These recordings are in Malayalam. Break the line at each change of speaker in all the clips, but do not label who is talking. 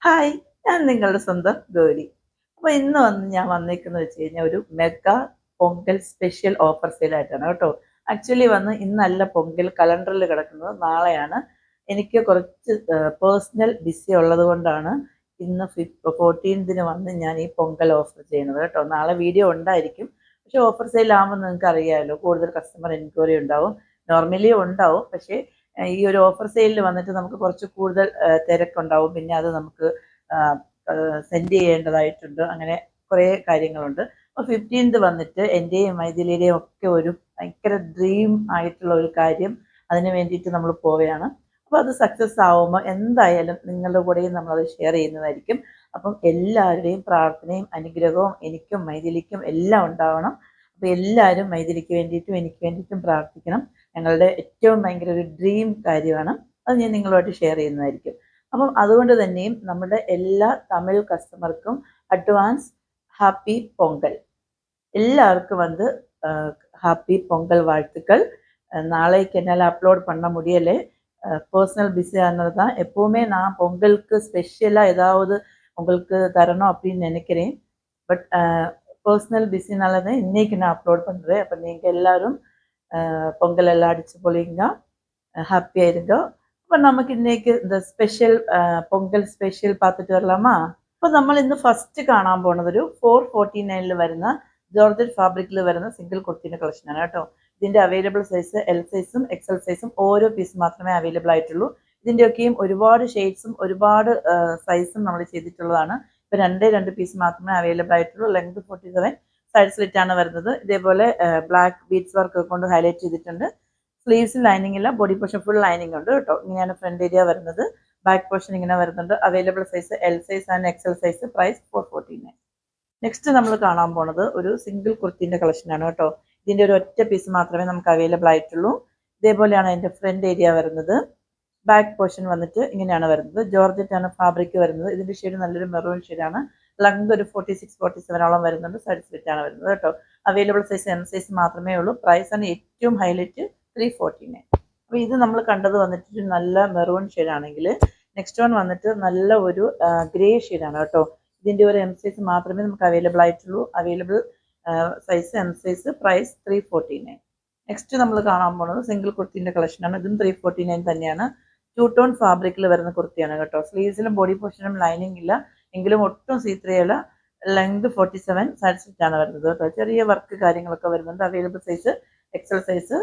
ഹായ്, ഞാൻ നിങ്ങളുടെ സ്വന്തം ഗൗരി. അപ്പോൾ ഇന്ന് ഞാൻ വന്നേക്കുന്നത് വെച്ച് കഴിഞ്ഞാൽ ഒരു മെഗാ പൊങ്കൽ സ്പെഷ്യൽ ഓഫർ സെയിലായിട്ടാണ് കേട്ടോ. ആക്ച്വലി ഇന്നല്ല പൊങ്കൽ കലണ്ടറിൽ കിടക്കുന്നത്, നാളെയാണ്. എനിക്ക് കുറച്ച് പേഴ്സണൽ ബിസി ഉള്ളത് കൊണ്ടാണ് ഇന്ന് 14th ഞാൻ ഈ പൊങ്കൽ ഓഫർ ചെയ്യുന്നത് കേട്ടോ. നാളെ വീഡിയോ ഉണ്ടായിരിക്കും, പക്ഷേ ഓഫർ സെയിലാകുമ്പോൾ നിങ്ങൾക്ക് അറിയാമല്ലോ, കൂടുതൽ കസ്റ്റമർ എൻക്വയറി ഉണ്ടാവും. നോർമലി ഉണ്ടാവും, പക്ഷേ ഈ ഒരു ഓഫർ സെയിലിൽ വന്നിട്ട് നമുക്ക് കുറച്ച് കൂടുതൽ തിരക്കുണ്ടാവും. പിന്നെ അത് നമുക്ക് സെൻഡ് ചെയ്യേണ്ടതായിട്ടുണ്ട്. അങ്ങനെ കുറേ കാര്യങ്ങളുണ്ട്. അപ്പോൾ 15th എൻ്റെയും മൈഥിലിയുടെയും ഒക്കെ ഒരു ഭയങ്കര ഡ്രീം ആയിട്ടുള്ള ഒരു കാര്യം, അതിന് വേണ്ടിയിട്ട് നമ്മൾ പോവുകയാണ്. അപ്പോൾ അത് സക്സസ് ആവുമ്പോൾ എന്തായാലും നിങ്ങളുടെ കൂടെയും നമ്മളത് ഷെയർ ചെയ്യുന്നതായിരിക്കും. അപ്പം എല്ലാവരുടെയും പ്രാർത്ഥനയും അനുഗ്രഹവും എനിക്കും മൈഥിലിക്കും എല്ലാം ഉണ്ടാവണം. അപ്പോൾ എല്ലാവരും മൈഥിലിക്ക് വേണ്ടിയിട്ടും എനിക്ക് വേണ്ടിയിട്ടും പ്രാർത്ഥിക്കണം. ഞങ്ങളുടെ ഏറ്റവും ഭയങ്കര ഒരു ഡ്രീം കാര്യമാണ്. അത് ഞാൻ നിങ്ങളുമായിട്ട് ഷെയർ ചെയ്യുന്നതായിരിക്കും. അപ്പം അതുകൊണ്ട് തന്നെയും നമ്മുടെ എല്ലാ തമിഴ് കസ്റ്റമർക്കും അഡ്വാൻസ് ഹാപ്പി പൊങ്കൽ. எல்லாருக்கும் ஹாப்பி பொங்கல் வாழ்த்துக்கள். நாளைக்கு என்னால் அப்லோட் பண்ண முடியலை, பர்சனல் பிஸியானது தான். எப்போவுமே நான் பொங்கலுக்கு ஸ்பெஷலாக ஏதாவது உங்களுக்கு தரணும் அப்படின்னு நினைக்கிறேன். பட் பர்சனல் பிஸினால தான் இன்றைக்கி நான் அப்லோட் பண்ணுறேன். அப்போ நீங்கள் எல்லோரும் பொங்கல் எல்லாம் அடித்து பொழிங்க, ஹாப்பியாக இருங்க. അപ്പോൾ നമുക്ക് ഇന്നേക്ക് സ്പെഷ്യൽ പൊങ്കൽ സ്പെഷ്യൽ பார்த்துட்டு வரலாமா? അപ്പോൾ നമ്മൾ ഇന്ന് ഫസ്റ്റ് കാണാൻ പോകുന്നത് ഒരു 449 വരുന്ന ജോർജറ്റ് ഫാബ്രിക്കിൽ വരുന്ന സിംഗിൾ കുർത്തിൻ്റെ കളക്ഷനാണ് കേട്ടോ. ഇതിൻ്റെ അവൈലബിൾ സൈസ് എൽ സൈസും എക്സൽ സൈസും ഓരോ പീസ് മാത്രമേ അവൈലബിൾ ആയിട്ടുള്ളൂ. ഇതിൻ്റെയൊക്കെയും ഒരുപാട് ഷെയ്ഡ്സും ഒരുപാട് സൈസും നമ്മൾ ചെയ്തിട്ടുള്ളതാണ്. ഇപ്പോൾ രണ്ട് പീസ് മാത്രമേ അവൈലബിൾ ആയിട്ടുള്ളൂ. ലെങ്ത് 47, സൈഡ് സ്ലിറ്റ് ആണ് വരുന്നത്. ഇതേപോലെ ബ്ലാക്ക് ബീഡ്സ് വർക്ക് കൊണ്ട് ഹൈലൈറ്റ് ചെയ്തിട്ടുണ്ട്. സ്ലീവ്സിൽ ലൈനിങ് ഇല്ല, ബോഡി പോർഷൻ ഫുൾ ലൈനിങ് ഉണ്ട് കേട്ടോ. ഇങ്ങനെയാണ് ഫ്രണ്ട് ഏരിയ വരുന്നത്. ബാക്ക് പോർഷൻ ഇങ്ങനെ വരുന്നുണ്ട്. Available size L size and XL size. Price 449. Next നമ്മൾ കാണാൻ പോണത് ഒരു സിംഗിൾ കുർത്തിൻ്റെ കളക്ഷനാണ് കേട്ടോ. ഇതിൻ്റെ ഒരു ഒറ്റ പീസ് മാത്രമേ നമുക്ക് അവൈലബിൾ ആയിട്ടുള്ളൂ. ഇതേപോലെയാണ് അതിൻ്റെ ഫ്രണ്ട് ഏരിയ വരുന്നത്. ബാക്ക് പോർഷൻ ഇങ്ങനെയാണ് വരുന്നത്. ജോർജറ്റ് ആണ് ഫാബ്രിക് വരുന്നത്. ഇതിൻ്റെ ഷെയ്ഡ് നല്ലൊരു മെറൂൺ ഷെയ്ഡാണ്. ലെങ്ത് ഒരു 46-47 വരുന്നുണ്ട്. സൈഡ് സ്ലിറ്റ് ആണ് വരുന്നത് കേട്ടോ. അവൈലബിൾ സൈസ് എം സൈസ് മാത്രമേ ഉള്ളൂ. പ്രൈസ് ആണ് ഏറ്റവും ഹൈലൈറ്റ് 349. അപ്പോൾ ഇത് നമ്മൾ കണ്ടത് നല്ല മെറൂൺ ഷെയ്ഡാണെങ്കിൽ നെക്സ്റ്റ് വൺ നല്ല ഒരു ഗ്രേ ഷെയ്ഡാണ് കേട്ടോ. ഇതിൻ്റെ ഒരു എം സൈസ് മാത്രമേ നമുക്ക് അവൈലബിൾ ആയിട്ടുള്ളൂ. Available size M size. Price 349. Next നമ്മൾ കാണാൻ പോകുന്നത് സിംഗിൾ കുർത്തിൻ്റെ കളക്ഷനാണ്. ഇതും 349 തന്നെയാണ്. 2 ടോൺ ഫാബ്രിക്കിൽ വരുന്ന കുർത്തിയാണ് കേട്ടോ. സ്ലീവ്സിലും ബോഡി പോർഷനും ലൈനിങ് ഇല്ല, എങ്കിലും ഒട്ടും സീത്രയല്ല. ലെങ്ത് 47, സൈഡ് സ്ലിറ്റ് ആണ് വരുന്നത് കേട്ടോ. ചെറിയ വർക്ക് കാര്യങ്ങളൊക്കെ വരുന്നുണ്ട്. Available size XL size.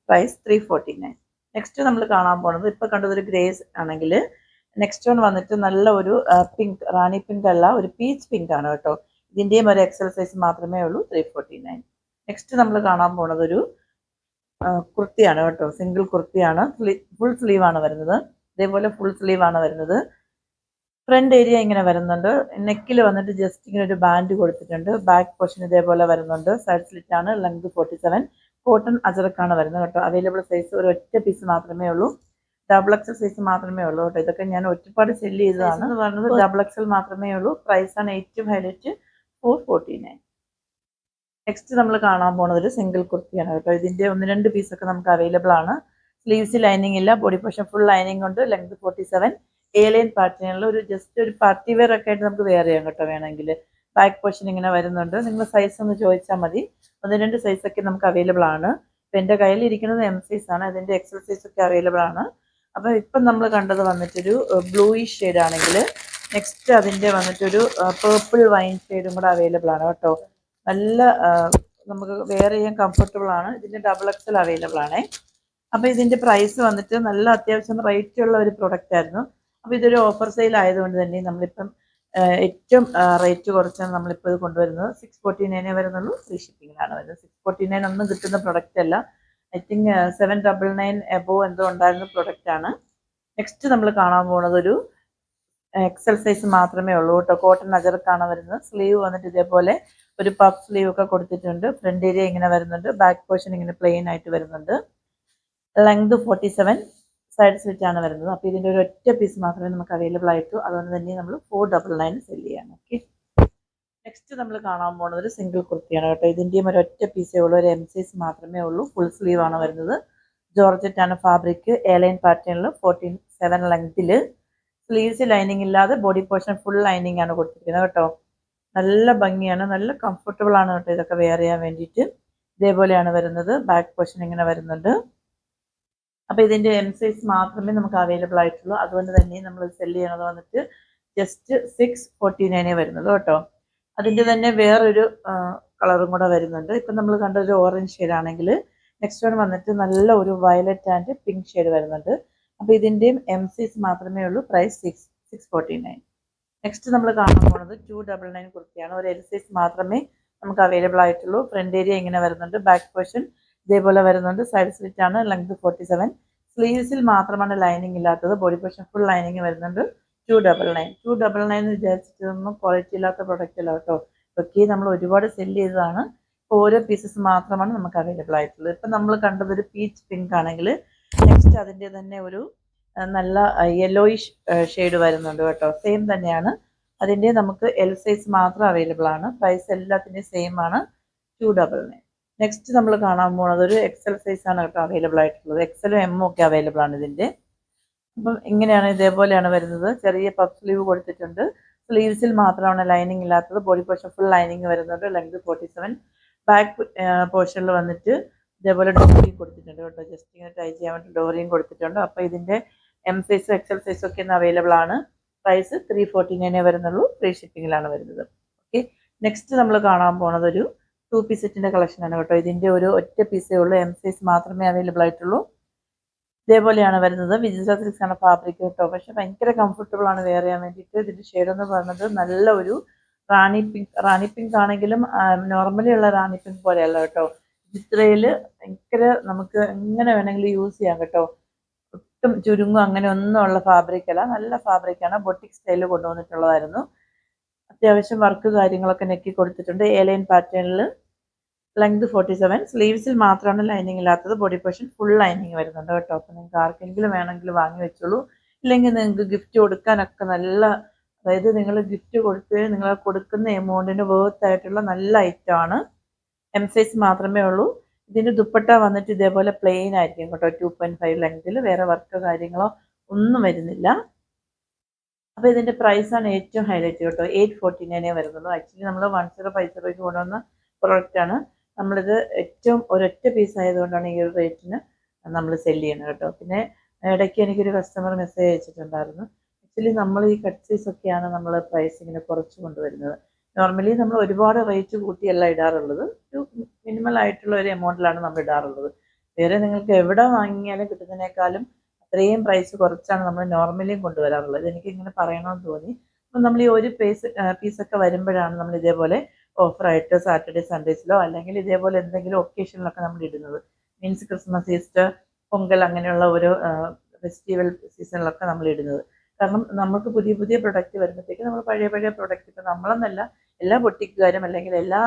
Price 349. Next നമ്മൾ കാണാൻ പോകുന്നത് ഇപ്പോൾ കണ്ടതൊരു ഗ്രേസ് ആണെങ്കിൽ നെക്സ്റ്റ് വൺ നല്ല ഒരു പിങ്ക്, റാണി പിങ്ക് അല്ല, ഒരു പീച്ച് പിങ്ക് ആണ് കേട്ടോ. ഇതിൻ്റെയും ഒരു എക്സൽ സൈസ് മാത്രമേ ഉള്ളൂ. 349. നെക്സ്റ്റ് നമ്മൾ കാണാൻ പോകുന്നത് ഒരു കുർത്തിയാണ് കേട്ടോ. സിംഗിൾ കുർത്തിയാണ്. ഫുൾ സ്ലീവ് ആണ് വരുന്നത്. ഇതേപോലെ ഫുൾ സ്ലീവ് ആണ് വരുന്നത്. ഫ്രണ്ട് ഏരിയ ഇങ്ങനെ വരുന്നുണ്ട്. നെക്കിൽ ജസ്റ്റ് ഇങ്ങനെ ഒരു ബാൻഡ് കൊടുത്തിട്ടുണ്ട്. ബാക്ക് പോർഷൻ ഇതേപോലെ വരുന്നുണ്ട്. സൈഡ് സ്ലിറ്റ് ആണ്. ലെങ്ത് 47. കോട്ടൺ അജറക്കാണ് വരുന്നത് കേട്ടോ. അവൈലബിൾ സൈസ് ഒരു ഒറ്റ പീസ് മാത്രമേ ഉള്ളൂ. ഡബിൾ എക്സൽ സൈസ് മാത്രമേ ഉള്ളൂ കേട്ടോ. ഇതൊക്കെ ഞാൻ ഒരുപാട് സെല്ല് ചെയ്തതാണ്. പറഞ്ഞത് ഡബിൾ എക്സൽ മാത്രമേ ഉള്ളൂ. പ്രൈസ് ആണ് ഏറ്റവും ഹൈലൈറ്റ് 449. നെക്സ്റ്റ് നമ്മൾ കാണാൻ പോകുന്നത് ഒരു സിംഗിൾ കുർത്തിയാണ് കേട്ടോ. ഇതിൻ്റെ 1-2 പീസൊക്കെ നമുക്ക് അവൈലബിൾ ആണ്. സ്ലീവ്സ് ലൈനിങ് ഇല്ല, ബോഡി പോർഷൻ ഫുൾ ലൈനിങ് ഉണ്ട്. ലെങ്ത് 47. ലൈൻ പാറ്റേണിൽ ഒരു ജസ്റ്റ് ഒരു പാർട്ടി വെയർ ഒക്കെ ആയിട്ട് നമുക്ക് വെയർ ചെയ്യാം കേട്ടോ വേണമെങ്കിൽ. ബാക്ക് പോർഷൻ ഇങ്ങനെ വരുന്നുണ്ട്. നിങ്ങൾ സൈസ് ഒന്ന് ചോദിച്ചാൽ മതി. 1-2 സൈസൊക്കെ നമുക്ക് അവൈലബിൾ ആണ്. ഇപ്പം എൻ്റെ കയ്യിലിരിക്കുന്നത് എം സൈസ് ആണ്. അതിൻ്റെ എക്സൽ സൈസ് ഒക്കെ അവൈലബിൾ ആണ്. അപ്പോൾ ഇപ്പം നമ്മൾ കണ്ടത് ഒരു ബ്ലൂയിഷ് ഷെയ്ഡ് ആണെങ്കിൽ നെക്സ്റ്റ് അതിൻ്റെ ഒരു പേർപ്പിൾ വൈൻ ഷെയ്ഡും കൂടെ അവൈലബിൾ ആണ് കേട്ടോ. നല്ല നമുക്ക് വെയർ ചെയ്യാൻ കംഫർട്ടബിൾ ആണ്. ഇതിൻ്റെ ഡബിൾ എക്സൽ അവൈലബിൾ ആണേ. അപ്പോൾ ഇതിൻ്റെ പ്രൈസ് നല്ല അത്യാവശ്യം റേറ്റ് ഉള്ള ഒരു പ്രൊഡക്റ്റ് ആയിരുന്നു. അപ്പോൾ ഇതൊരു ഓഫർ സെയിൽ ആയതുകൊണ്ട് തന്നെ നമ്മളിപ്പം ഏറ്റവും റേറ്റ് കുറച്ചാണ് നമ്മളിപ്പോൾ ഇത് കൊണ്ടുവരുന്നത്. 649 വരുന്നുള്ളൂ. ഫ്രീ ഷിപ്പിങ്ങിലാണ് വരുന്നത്. 649 ഒന്നും കിട്ടുന്ന പ്രൊഡക്റ്റ് അല്ല. ഐ തിങ്ക് 799 എബോവ് എന്തോ ഉണ്ടായിരുന്ന പ്രൊഡക്റ്റ് ആണ്. നെക്സ്റ്റ് നമ്മൾ കാണാൻ പോകുന്നത് ഒരു എക്സൽ സൈസ് മാത്രമേ ഉള്ളൂ കേട്ടോ. കോട്ടൺ അജറക്കാണ് വരുന്നത്. സ്ലീവ് ഇതേപോലെ ഒരു പഫ് സ്ലീവ് ഒക്കെ കൊടുത്തിട്ടുണ്ട്. ഫ്രണ്ട് ഏരിയ ഇങ്ങനെ വരുന്നുണ്ട്. ബാക്ക് പോർഷൻ ഇങ്ങനെ പ്ലെയിൻ ആയിട്ട് വരുന്നുണ്ട്. ലെങ്ത് 47, സൈഡ് സ്ലിറ്റ് ആണ് വരുന്നത്. അപ്പോൾ ഇതിൻ്റെ ഒരു ഒറ്റ പീസ് മാത്രമേ നമുക്ക് അവൈലബിൾ ആയിട്ടു. അതുകൊണ്ട് തന്നെ നമ്മൾ 499 സെല് ചെയ്യാണ്. ഓക്കെ. നെക്സ്റ്റ് നമ്മൾ കാണാൻ പോകുന്നത് ഒരു സിംഗിൾ കുർത്തിയാണ് കേട്ടോ. ഇതിൻ്റെയും ഒരു ഒറ്റ പീസേ ഉള്ളൂ. ഒരു എം സൈസ് മാത്രമേ ഉള്ളൂ. ഫുൾ സ്ലീവ് ആണ് വരുന്നത്. ജോർജറ്റ് ആണ് ഫാബ്രിക്. ലൈൻ പാറ്റേണിൽ 47 ലെങ്തിൽ. സ്ലീവ്സ് ലൈനിങ് ഇല്ലാതെ ബോഡി പോർഷൻ ഫുൾ ലൈനിങ് ആണ് കൊടുത്തിരിക്കുന്നത് കേട്ടോ. നല്ല ഭംഗിയാണ്, നല്ല കംഫർട്ടബിൾ ആണ് കേട്ടോ ഇതൊക്കെ വെയർ ചെയ്യാൻ വേണ്ടിയിട്ട്. ഇതേപോലെയാണ് വരുന്നത്. ബാക്ക് പോർഷൻ ഇങ്ങനെ വരുന്നുണ്ട്. അപ്പോൾ ഇതിൻ്റെ എം സൈസ് മാത്രമേ നമുക്ക് അവൈലബിൾ ആയിട്ടുള്ളൂ. അതുകൊണ്ട് തന്നെ നമ്മൾ സെല് ചെയ്യണത് വന്നിട്ട് ജസ്റ്റ് 649 വരുന്നുള്ളൂ കേട്ടോ. അതിൻ്റെ തന്നെ വേറൊരു കളറും കൂടെ വരുന്നുണ്ട്. ഇപ്പം നമ്മൾ കണ്ട ഒരു ഓറഞ്ച് ഷെയ്ഡാണെങ്കിൽ നെക്സ്റ്റ് വൺ വന്നിട്ട് നല്ല ഒരു വയലറ്റ് ആൻഡ് പിങ്ക് ഷെയ്ഡ് വരുന്നുണ്ട്. അപ്പോൾ ഇതിൻ്റെയും എം സൈസ് മാത്രമേ ഉള്ളൂ. പ്രൈസ് 649. നെക്സ്റ്റ് നമ്മൾ കാണാൻ പോകുന്നത് 299 കുർത്തിയാണ്. ഒരു എൽ സൈസ് മാത്രമേ നമുക്ക് അവൈലബിൾ ആയിട്ടുള്ളൂ. ഫ്രണ്ട് ഏരിയ ഇങ്ങനെ വരുന്നുണ്ട്. ബാക്ക് പോർഷൻ ഇതേപോലെ വരുന്നുണ്ട്. സൈഡ് സ്ലിറ്റ് ആണ്. ലെങ്ത് 47. സ്ലീവ്സിൽ മാത്രമാണ് ലൈനിങ് ഇല്ലാത്തത്. ബോഡി പോർഷൻ ഫുൾ ലൈനിങ് വരുന്നുണ്ട്. 299. 299 എന്ന് വിചാരിച്ചിട്ടൊന്നും ക്വാളിറ്റി ഇല്ലാത്ത പ്രൊഡക്റ്റ് അല്ല കേട്ടോ. ഇതൊക്കെ നമ്മൾ ഒരുപാട് സെല് ചെയ്തതാണ്. ഓരോ പീസസ് മാത്രമാണ് നമുക്ക് അവൈലബിൾ ആയിട്ടുള്ളത്. ഇപ്പം നമ്മൾ കണ്ടത് ഒരു പീച്ച് പിങ്ക് ആണെങ്കിൽ നെക്സ്റ്റ് അതിൻ്റെ തന്നെ ഒരു നല്ല യെല്ലോയിഷ് ഷെയ്ഡ് വരുന്നുണ്ട് കേട്ടോ. സെയിം തന്നെയാണ്. അതിൻ്റെ നമുക്ക് എൽ സൈസ് മാത്രം അവൈലബിൾ ആണ്. പ്രൈസ് എല്ലാത്തിൻ്റെയും സെയിം ആണ്. 299. നെക്സ്റ്റ് നമ്മൾ കാണാൻ പോകുന്നത് ഒരു എക്സൽ സൈസ് ആണ് കേട്ടോ അവൈലബിൾ ആയിട്ടുള്ളത്. എക്സലും എമ്മും ഒക്കെ അവൈലബിൾ ആണ് ഇതിൻ്റെ. അപ്പം ഇങ്ങനെയാണ്, ഇതേപോലെയാണ് വരുന്നത്. ചെറിയ പഫ് സ്ലീവ് കൊടുത്തിട്ടുണ്ട്. സ്ലീവ്സിൽ മാത്രമാണ് ലൈനിങ് ഇല്ലാത്തത്. ബോഡി പോർഷൻ ഫുൾ ലൈനിങ് വരുന്നുണ്ട്. ലെങ്ത് 47. ബാക്ക് പോർഷനിൽ വന്നിട്ട് ഇതേപോലെ ഡോറിയും കൊടുത്തിട്ടുണ്ട് കേട്ടോ. ജസ്റ്റ് ഇങ്ങനെ ടൈ ചെയ്യാൻ വേണ്ടി ഡോറിയും കൊടുത്തിട്ടുണ്ട്. അപ്പോൾ ഇതിൻ്റെ എം സൈസും എക്സൽ സൈസും ഒക്കെ ഇന്ന് അവൈലബിൾ ആണ്. പ്രൈസ് 349 വരുന്നുള്ളൂ. ഫ്രീ ഷിപ്പിങ്ങിലാണ് വരുന്നത്. ഓക്കെ. നെക്സ്റ്റ് നമ്മൾ കാണാൻ പോകുന്നത് ഒരു 2 പീസ് സെറ്റിൻ്റെ കളക്ഷനാണ് കേട്ടോ. ഇതിൻ്റെ ഒരു ഒറ്റ പീസേ ഉള്ളൂ. എം സൈസ് മാത്രമേ അവൈലബിൾ ആയിട്ടുള്ളൂ. ഇതേപോലെയാണ് വരുന്നത്. വിജിസ സിൽക്സ് ആണ് ഫാബ്രിക് കേട്ടോ. പക്ഷെ ഭയങ്കര കംഫർട്ടബിൾ ആണ് വെയർ ചെയ്യാൻ വേണ്ടിയിട്ട്. ഇതിൻ്റെ ഷെയ്ഡ് എന്ന് പറയുന്നത് നല്ല ഒരു റാണി പിങ്ക് ആണെങ്കിലും നോർമലി ഉള്ള റാണി പിങ്ക് പോലെയല്ല കേട്ടോ. ചിത്രയിൽ ഭയങ്കര നമുക്ക് എങ്ങനെ വേണമെങ്കിലും യൂസ് ചെയ്യാം കേട്ടോ. ഒട്ടും ചുരുങ്ങും അങ്ങനെ ഒന്നും ഉള്ള ഫാബ്രിക് അല്ല. നല്ല ഫാബ്രിക്കാണ്. ബൊട്ടിക് സ്റ്റൈലിൽ കൊണ്ടുവന്നിട്ടുള്ളതായിരുന്നു. അത്യാവശ്യം വർക്ക് കാര്യങ്ങളൊക്കെ നെക്കി കൊടുത്തിട്ടുണ്ട്. എലൈൻ പാറ്റേണിൽ. ലെങ്ത് 47. സ്ലീവ്സിൽ മാത്രമാണ് ലൈനിങ് ഇല്ലാത്തത്. ബോഡി പോർഷൻ ഫുൾ ലൈനിങ് വരുന്നുണ്ട് കേട്ടോ. അപ്പോൾ നിങ്ങൾക്ക് ആർക്കെങ്കിലും വേണമെങ്കിൽ വാങ്ങി വെച്ചോളൂ. ഇല്ലെങ്കിൽ നിങ്ങൾക്ക് ഗിഫ്റ്റ് കൊടുക്കാനൊക്കെ നല്ല, അതായത് നിങ്ങൾ ഗിഫ്റ്റ് കൊടുത്ത് നിങ്ങൾ കൊടുക്കുന്ന എമൗണ്ടിന് വേർത്ത് ആയിട്ടുള്ള നല്ല ഐറ്റം ആണ്. എം സൈസ് മാത്രമേ ഉള്ളൂ. ഇതിൻ്റെ ദുപ്പട്ട വന്നിട്ട് ഇതേപോലെ പ്ലെയിൻ ആയിരിക്കും കേട്ടോ. 2.5 ലെങ്തിൽ. വേറെ വർക്ക് കാര്യങ്ങളോ ഒന്നും വരുന്നില്ല. അപ്പോൾ ഇതിൻ്റെ പ്രൈസാണ് ഏറ്റവും ഹൈലൈറ്റ് കേട്ടോ. 849 വരുന്നുള്ളൂ. ആക്ച്വലി നമ്മൾ 1050 കൊണ്ടുവന്ന പ്രൊഡക്റ്റാണ്. നമ്മളിത് ഏറ്റവും ഒരൊറ്റ പീസ് ആയതുകൊണ്ടാണ് ഈ ഒരു റേറ്റിന് നമ്മൾ സെല് ചെയ്യുന്നത് കേട്ടോ. പിന്നെ ഇടയ്ക്ക് എനിക്കൊരു കസ്റ്റമർ മെസ്സേജ് അയച്ചിട്ടുണ്ടായിരുന്നു. ആക്ച്വലി നമ്മൾ ഈ കട്ട് സൈസ് ഒക്കെയാണ് നമ്മൾ പ്രൈസ് ഇങ്ങനെ കുറച്ച് കൊണ്ടുവരുന്നത്. നോർമലി നമ്മൾ ഒരുപാട് റേറ്റ് കൂട്ടിയല്ല ഇടാറുള്ളത്. ഒരു മിനിമൽ ആയിട്ടുള്ള ഒരു എമൗണ്ടിലാണ് നമ്മൾ ഇടാറുള്ളത്. വേറെ നിങ്ങൾക്ക് എവിടെ വാങ്ങിയാലും കിട്ടുന്നതിനേക്കാളും അത്രയും പ്രൈസ് കുറച്ചാണ് നമ്മൾ നോർമലിയും കൊണ്ടുവരാറുള്ളത്. എനിക്കിങ്ങനെ പറയണമെന്ന് തോന്നി. അപ്പം നമ്മൾ ഈ ഒരു പീസൊക്കെ വരുമ്പോഴാണ് നമ്മൾ ഇതേപോലെ ഓഫറായിട്ട് സാറ്റർഡേ സൺഡേസിലോ അല്ലെങ്കിൽ ഇതേപോലെ എന്തെങ്കിലും ഒക്കേഷനിലൊക്കെ നമ്മൾ ഇടുന്നത്. മീൻസ് ക്രിസ്മസ്, ഈസ്റ്റർ, പൊങ്കൽ അങ്ങനെയുള്ള ഓരോ ഫെസ്റ്റിവൽ സീസണിലൊക്കെ നമ്മൾ ഇടുന്നത്. കാരണം നമുക്ക് പുതിയ പുതിയ പ്രൊഡക്റ്റ് വരുമ്പോഴത്തേക്ക് നമ്മൾ പഴയ പ്രൊഡക്റ്റ് ഇപ്പം നമ്മളെന്നല്ല എല്ലാ ബൊട്ടിക്കുകാരും അല്ലെങ്കിൽ എല്ലാ